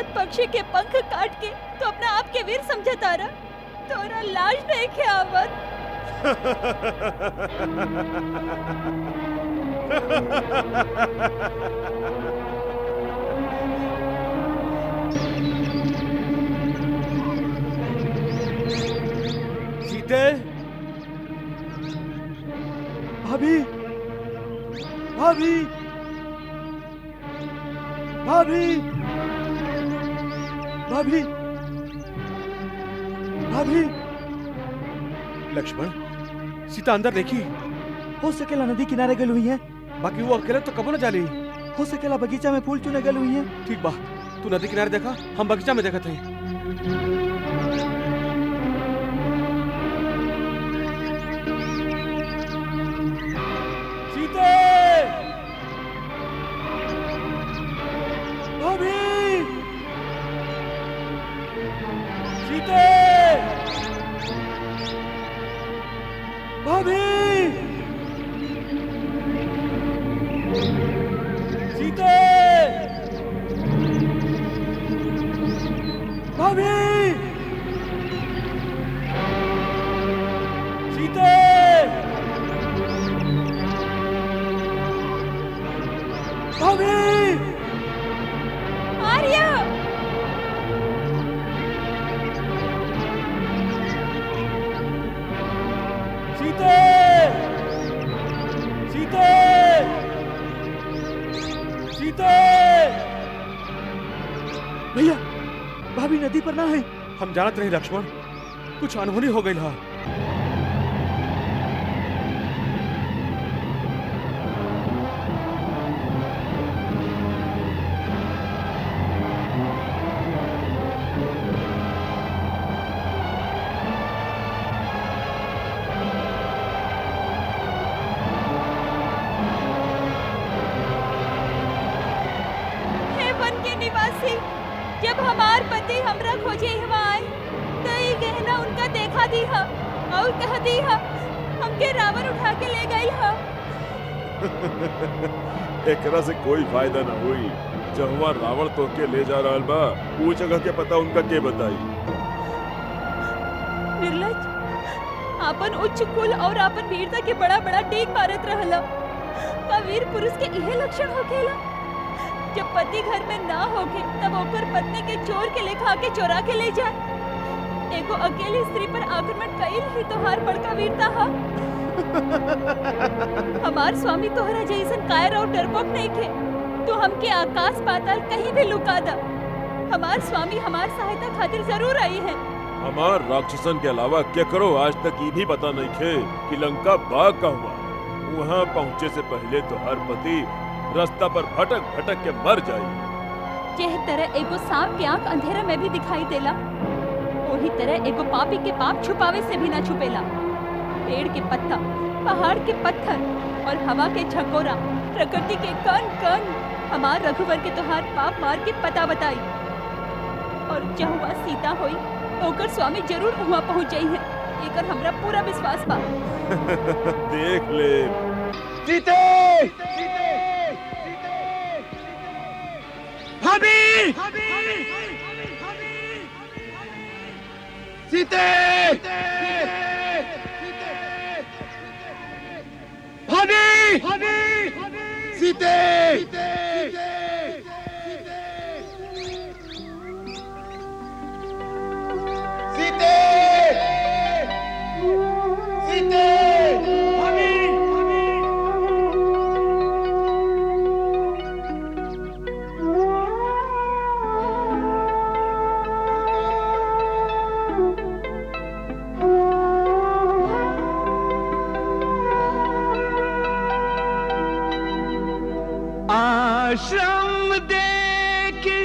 [SPEAKER 11] पक्षी के पंख काट के तो अपना आप के वीर समझा तारा, तोरा लाज नहीं के आवत।
[SPEAKER 3] सीते,
[SPEAKER 4] भाभी, भाभी, भाभी, भाभी, भाभी।
[SPEAKER 3] लक्ष्मण, सीता अंदर देखी।
[SPEAKER 12] हो सकेला नदी किनारे गल हुई है,
[SPEAKER 3] बाकी वो अकेले तो कबो न जाली।
[SPEAKER 12] हो सकेला बगीचा में फूल चुने गल हुई है।
[SPEAKER 3] ठीक बा, तू नदी किनारे देखा, हम बगीचा में देखा थे। सीते, भाभी, सीते, भाभी, सीते, भाभी, सीते, भाभी,
[SPEAKER 11] आर्या,
[SPEAKER 3] सीते, सीते, सीते।
[SPEAKER 12] भैया, भाभी नदी पर ना है।
[SPEAKER 3] हम जानत नहीं लक्ष्मण, कुछ अनहोनी हो गई हा।
[SPEAKER 11] हे वन के निवासी, जब हमार पति हमरा खोजे हुआ आए तो ये गहना उनका देखा दी हा और कह दी हा हमके रावण उठा के ले गई हा।
[SPEAKER 9] एकरा से कोई फायदा न हुई। जहुआ रावण तो के ले जा रहल बा वो जगह के पता उनका के बताई।
[SPEAKER 11] निर्लज, आपन उच्च कुल और आपन वीरता के बड़ा बड़ा डेग मारत रहला। का वीर पुरुष के इहे लक्षण होखेला? जब पति घर में ना होके तब ओकर पत्नी के चोर के लेखा के चोरा के ले जाए। एगो अकेली स्त्री पर आक्रमण कईल ही तोहार बड़का वीरता हा। हमार स्वामी तोहरा जैसन कायर और डरपोक नहीं थे। तो हमके आकाश पाताल कहीं भी लुका दा। हमार स्वामी हमार सहायता खातिर जरूर आई है।
[SPEAKER 9] हमार राक्षसन के अलावा क्या करो आज तक ये भी पता नहीं थे कि लंका बाग का हुआ। वहाँ पहुँचे से पहले तो हर पति रास्ता पर भटक भटक के मर जाये।
[SPEAKER 11] जिस तरह एगो सांप की आंख अंधेरा में भी दिखाई देला, वही तरह एगो पापी के पाप छुपावे से भी ना छुपेला। पेड़ के पत्ता, पहाड़ के पत्थर और हवा के झकोरा, प्रकृति के कण कण हमार रघुवर के तोहार पाप मार के पता बताई। और जहुआ सीता होई ओकर स्वामी जरूर वहाँ पहुँच जाई है। एकर हमरा पूरा विश्वास बा।
[SPEAKER 9] देख ले
[SPEAKER 5] सीते! भाभी! सीते! भाभी! सीते! सीते! सीते!
[SPEAKER 7] आश्रम देखी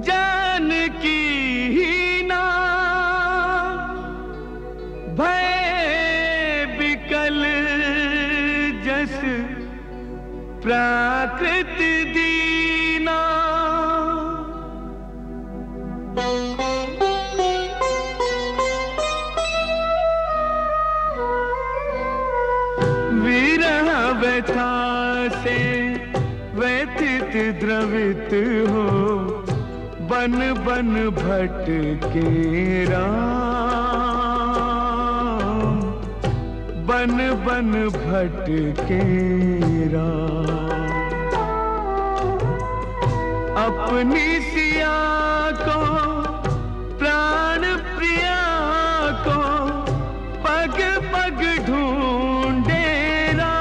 [SPEAKER 7] जानकी ही ना भय बिकल जस प्राकृत दीना। विरह व्यथा से व्यथित द्रवित हो बन बन भटके राम, बन बन भटके राम। अपनी सिया को प्राण प्रिया को पग पग ढूंढे राम।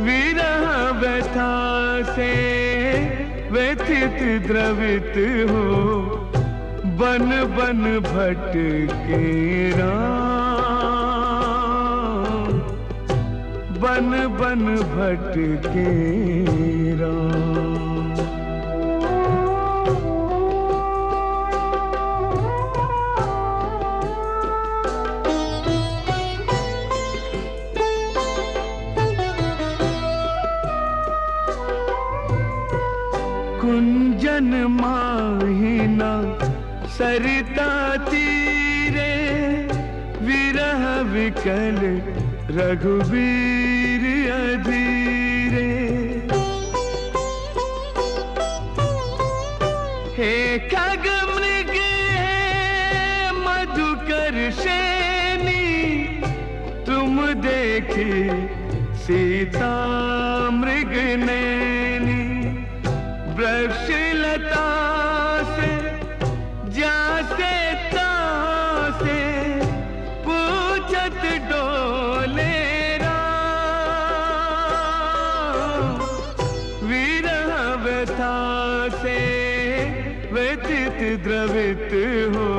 [SPEAKER 7] विरह व्यथा से व्यथित द्रवित हो बन बन भटके राम, बन बन भटके राम। कुंजन माहिना सरिता तीरे विरह विकल रघुवीर अधीरे। हे खग मृग मधुकर शेनी तुम देखी सीता मृग नैनी। वृक्षलता से जासे तासे पूछत डोले राम। विरह व्यथा से व्यथित द्रवित हो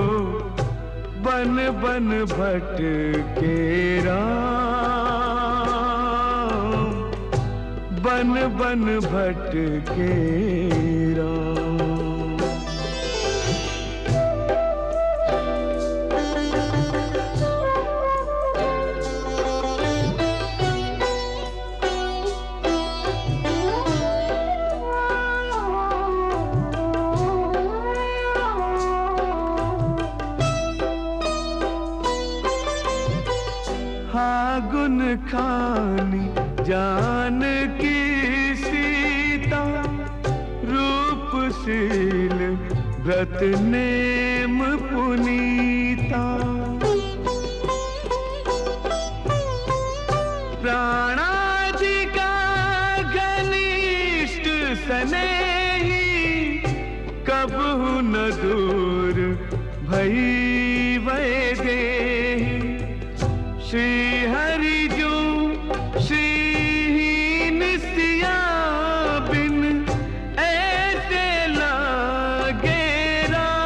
[SPEAKER 7] बन बन भटके राम, बन बन भटके राम। गुन खानी जानकी सुशील व्रत नेम पुनीता प्राणाजी का घनिष्ठ स्नेही कबहु न दूर भई वैदेही श्री हरि जो श्रीहीन सिया बिन ऐसे लागे राम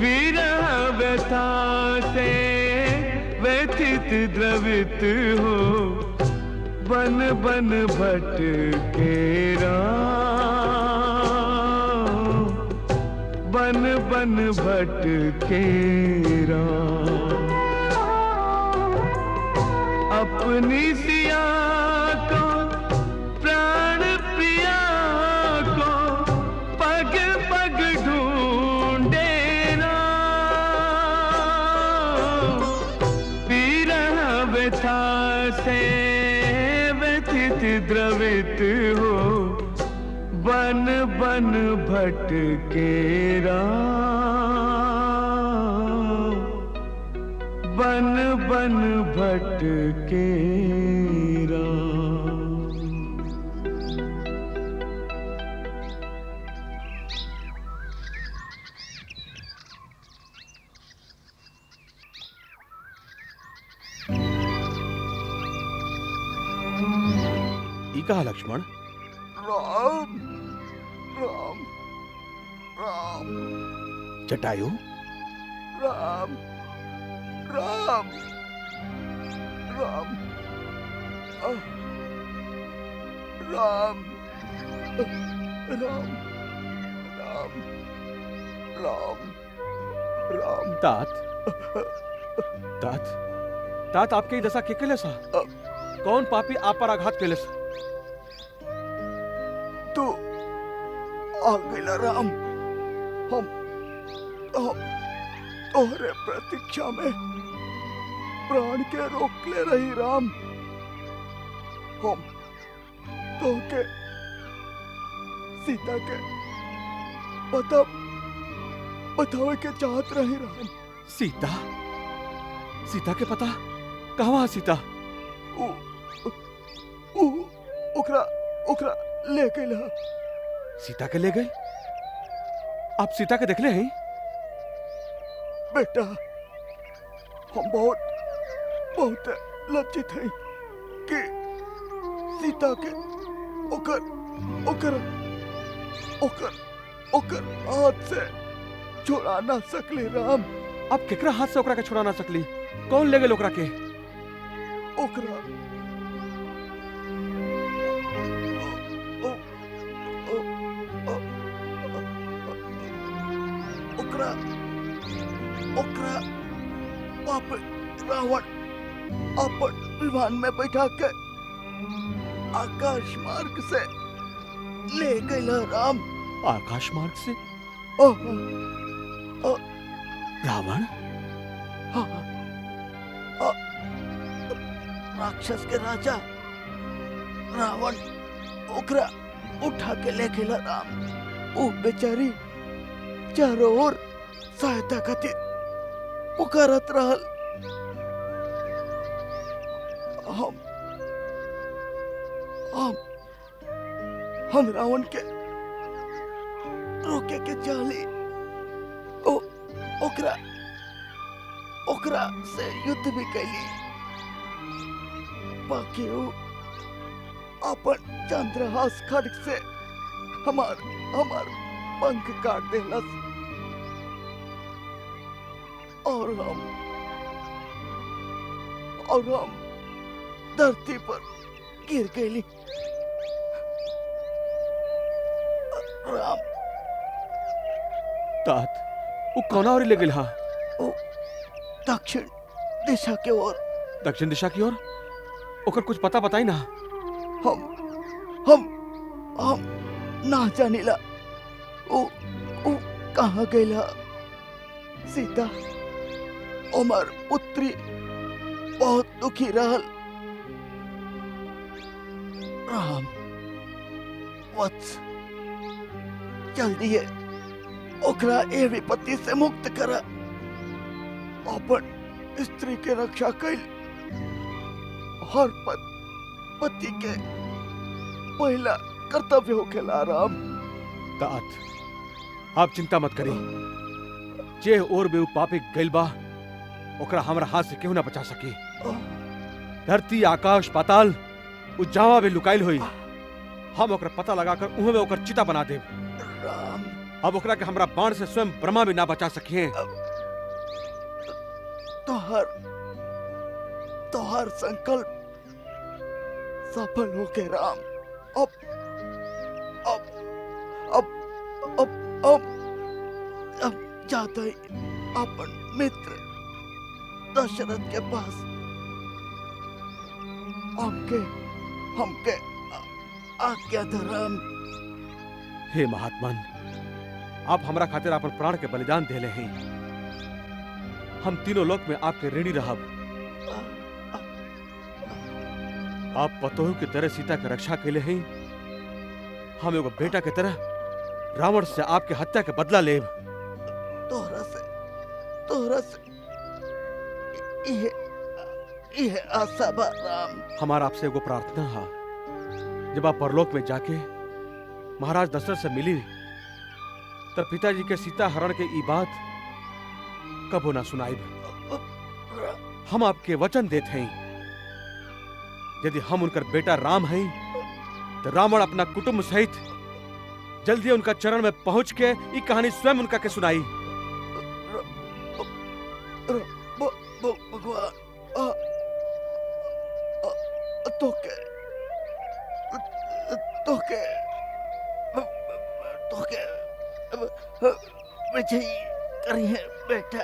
[SPEAKER 7] विरह व्यथा से व्यथित द्रवित हो बन बन भटके राम बन बन भटके राम अपनी सिया को प्राण प्रिया को पग पग ढूंढे राम विरह व्यथा से व्यथित द्रवित हो बन बन भटके राम बन बन भटके राम।
[SPEAKER 3] ई कहा लक्ष्मण?
[SPEAKER 4] राम राम राम
[SPEAKER 3] जटायु
[SPEAKER 4] राम राम राम राम राम राम राम राम
[SPEAKER 3] तात तात तात आपके ही दशा के केले सा? कौन पापी आप पर आघात केले सा?
[SPEAKER 4] तू आ गया राम हम तोहरे प्रतीक्षा में प्राण के रोक ले रही राम हम तो के सीता के बतावे के चाहत रही राम।
[SPEAKER 3] सीता सीता के पता कहवा सीता?
[SPEAKER 4] ओकरा ओकरा ले गई।
[SPEAKER 3] सीता के ले गए? आप सीता के देखले हैं?
[SPEAKER 4] बेटा हम बहुत बहुत लज्जित हैं कि सीता के ओकर ओकर ओकर ओकर हाथ से छुड़ा ना सकली राम।
[SPEAKER 3] आप केकरा हाथ से ओकरा के छुड़ा ना सकली? कौन ले गए ओकरा के?
[SPEAKER 4] ओकरा ओकरा ओकरा पाप रावण अपन विमान में बैठा के आकाश मार्ग से ले गया राम।
[SPEAKER 3] आकाश मार्ग से? रावण?
[SPEAKER 4] राक्षस के राजा रावण ओकरा उठा के ले गया राम। वो बेचारी चारों ओर सहायता खातिर पुकारत रहल। हम रावण के रोके के चाली ओकरा ओकरा से युद्ध भी कैली बाकी वो अपन चंद्रहास खड्ग से हमार पंख काट देलस और हम धरती पर गिर गई राम।
[SPEAKER 3] तात वो कौना और ले गए? हाँ
[SPEAKER 4] दक्षिण दिशा के ओर।
[SPEAKER 3] दक्षिण दिशा की ओर? ओकर कुछ पता बताई ना?
[SPEAKER 4] हम ना जानिला ओ कहाँ गईला। सीता उमर पुत्री बहुत दुखी रहल राम।
[SPEAKER 12] वत्स जल्दी है ओकरा ए विपत्ति से मुक्त करा। अपन स्त्री के रक्षा कैल हर पति के पहला कर्तव्य होखेला राम।
[SPEAKER 3] तात आप चिंता मत करी, जे और भी पापी गइल बा ओकरा हमरा हाथ से केहू ना बचा सकी। धरती आकाश पाताल उजावा भी लुकाइल होई, हम ओकरा पता लगाकर उहे में ओकर चिता बना देब।
[SPEAKER 12] राम
[SPEAKER 3] अब ओकरा के हमरा बाण से स्वयं ब्रह्मा भी ना बचा सकिए।
[SPEAKER 12] तोहर संकल्प सफल हो के राम। अब अब अब अब अब अब जाते अपन मित्र दशरथ के पास हमके आज्ञा दे राम।
[SPEAKER 3] हे महात्मन, आप हमरा खातिर अपन प्राण के बलिदान देले हैं। हम तीनों लोक में आपके ऋणी रहब। आप पतोह की तरह सीता की रक्षा के लिए हैं, हम एगो बेटा के तरह रावण से आपके हत्या के बदला लेब।
[SPEAKER 12] तोहरा से ये आशा बा राम।
[SPEAKER 3] हमारा आपसे एगो प्रार्थना है, जब आप परलोक में जाके महाराज दशरथ से मिली तब पिताजी के सीता हरण के ई बात कबो ना सुनाइब। हम आपके वचन देते हैं, यदि हम उनकर बेटा राम हैं तो रावण अपना कुटुंब सहित जल्दी उनका चरण में पहुंच के ये कहानी स्वयं उनका के सुनाई।
[SPEAKER 12] भगवान तोके विजयी करी है बेटा।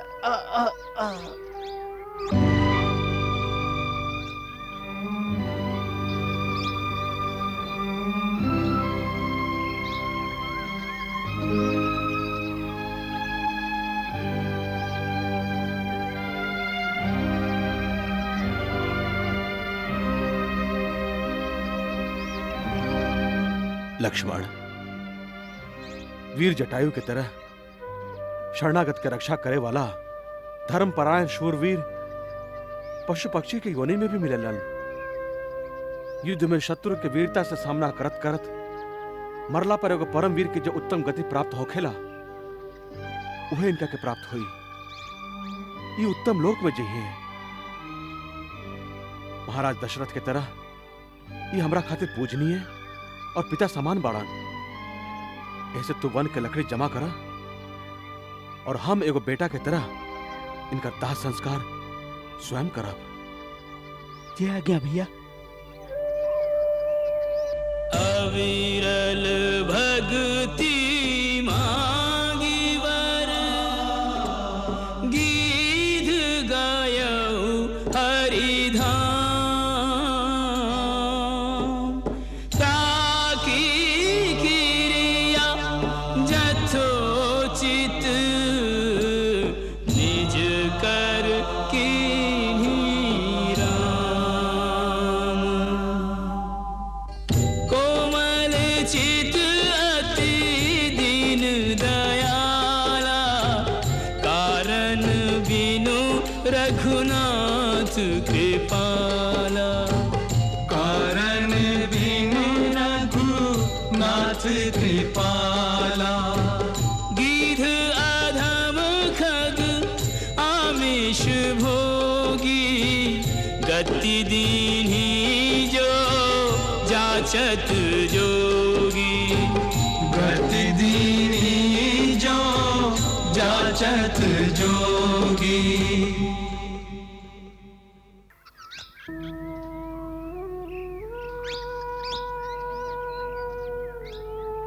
[SPEAKER 3] लक्ष्मण, वीर जटायु की तरह शरणागत के रक्षा करे वाला धर्मपरायण शूरवीर पशु पक्षी के योनि में भी मिलेलन। युद्ध में शत्रु के वीरता से सामना करत करत मरला पर एगो परम वीर की जो उत्तम गति प्राप्त होखेला उहे इनका के प्राप्त हुई। ये उत्तम लोक में जइए। महाराज दशरथ के तरह ये हमरा खातिर पूजनीय और पिता समान बाड़न। ऐसे तू वन के लकड़ी जमा करा और हम एगो बेटा के तरह इनका दाह संस्कार स्वयं करब।
[SPEAKER 12] जय आज्ञा भैया।
[SPEAKER 2] अविरल भक्ति मांगी वर, गीत गायऊ हरिधाम। ताकी क्रिया जथोचित निज कर कीन्ही राम। कोमल चित अति दीन दयाला, कारण बिनु रघुनाथ कृपाला। कारण बिनु रघुनाथ कृपाला। गिध अधम खग आमिष भोगी, गति दीन्ही जो जाचत जोगी। गति दीन्ही जो जाचत जोगी।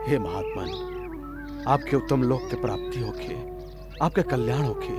[SPEAKER 3] हे महात्मन, आपके उत्तम लोक के प्राप्ति होखे, आपके कल्याण होखे।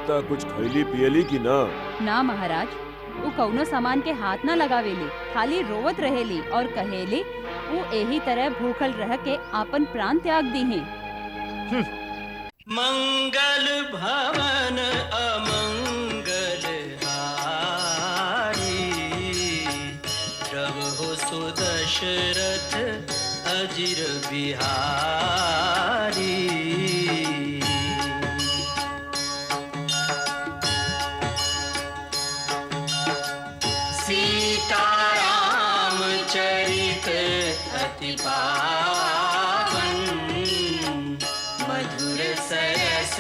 [SPEAKER 9] माता कुछ खैली पियली की ना?
[SPEAKER 11] ना महाराज, वो कौनो सामान के हाथ ना लगावेली, खाली रोवत रहेली और कहेली वो यही तरह भूखल रह के आपन प्राण त्याग दी हैं।
[SPEAKER 2] मंगल भवन अमंगल हारी, प्रभु सुदशरथ अजिर बिहारी। सीताराम चरित अति पावन, मधुर सरस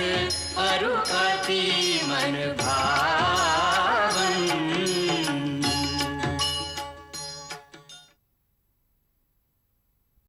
[SPEAKER 2] अरु अति मन भावन।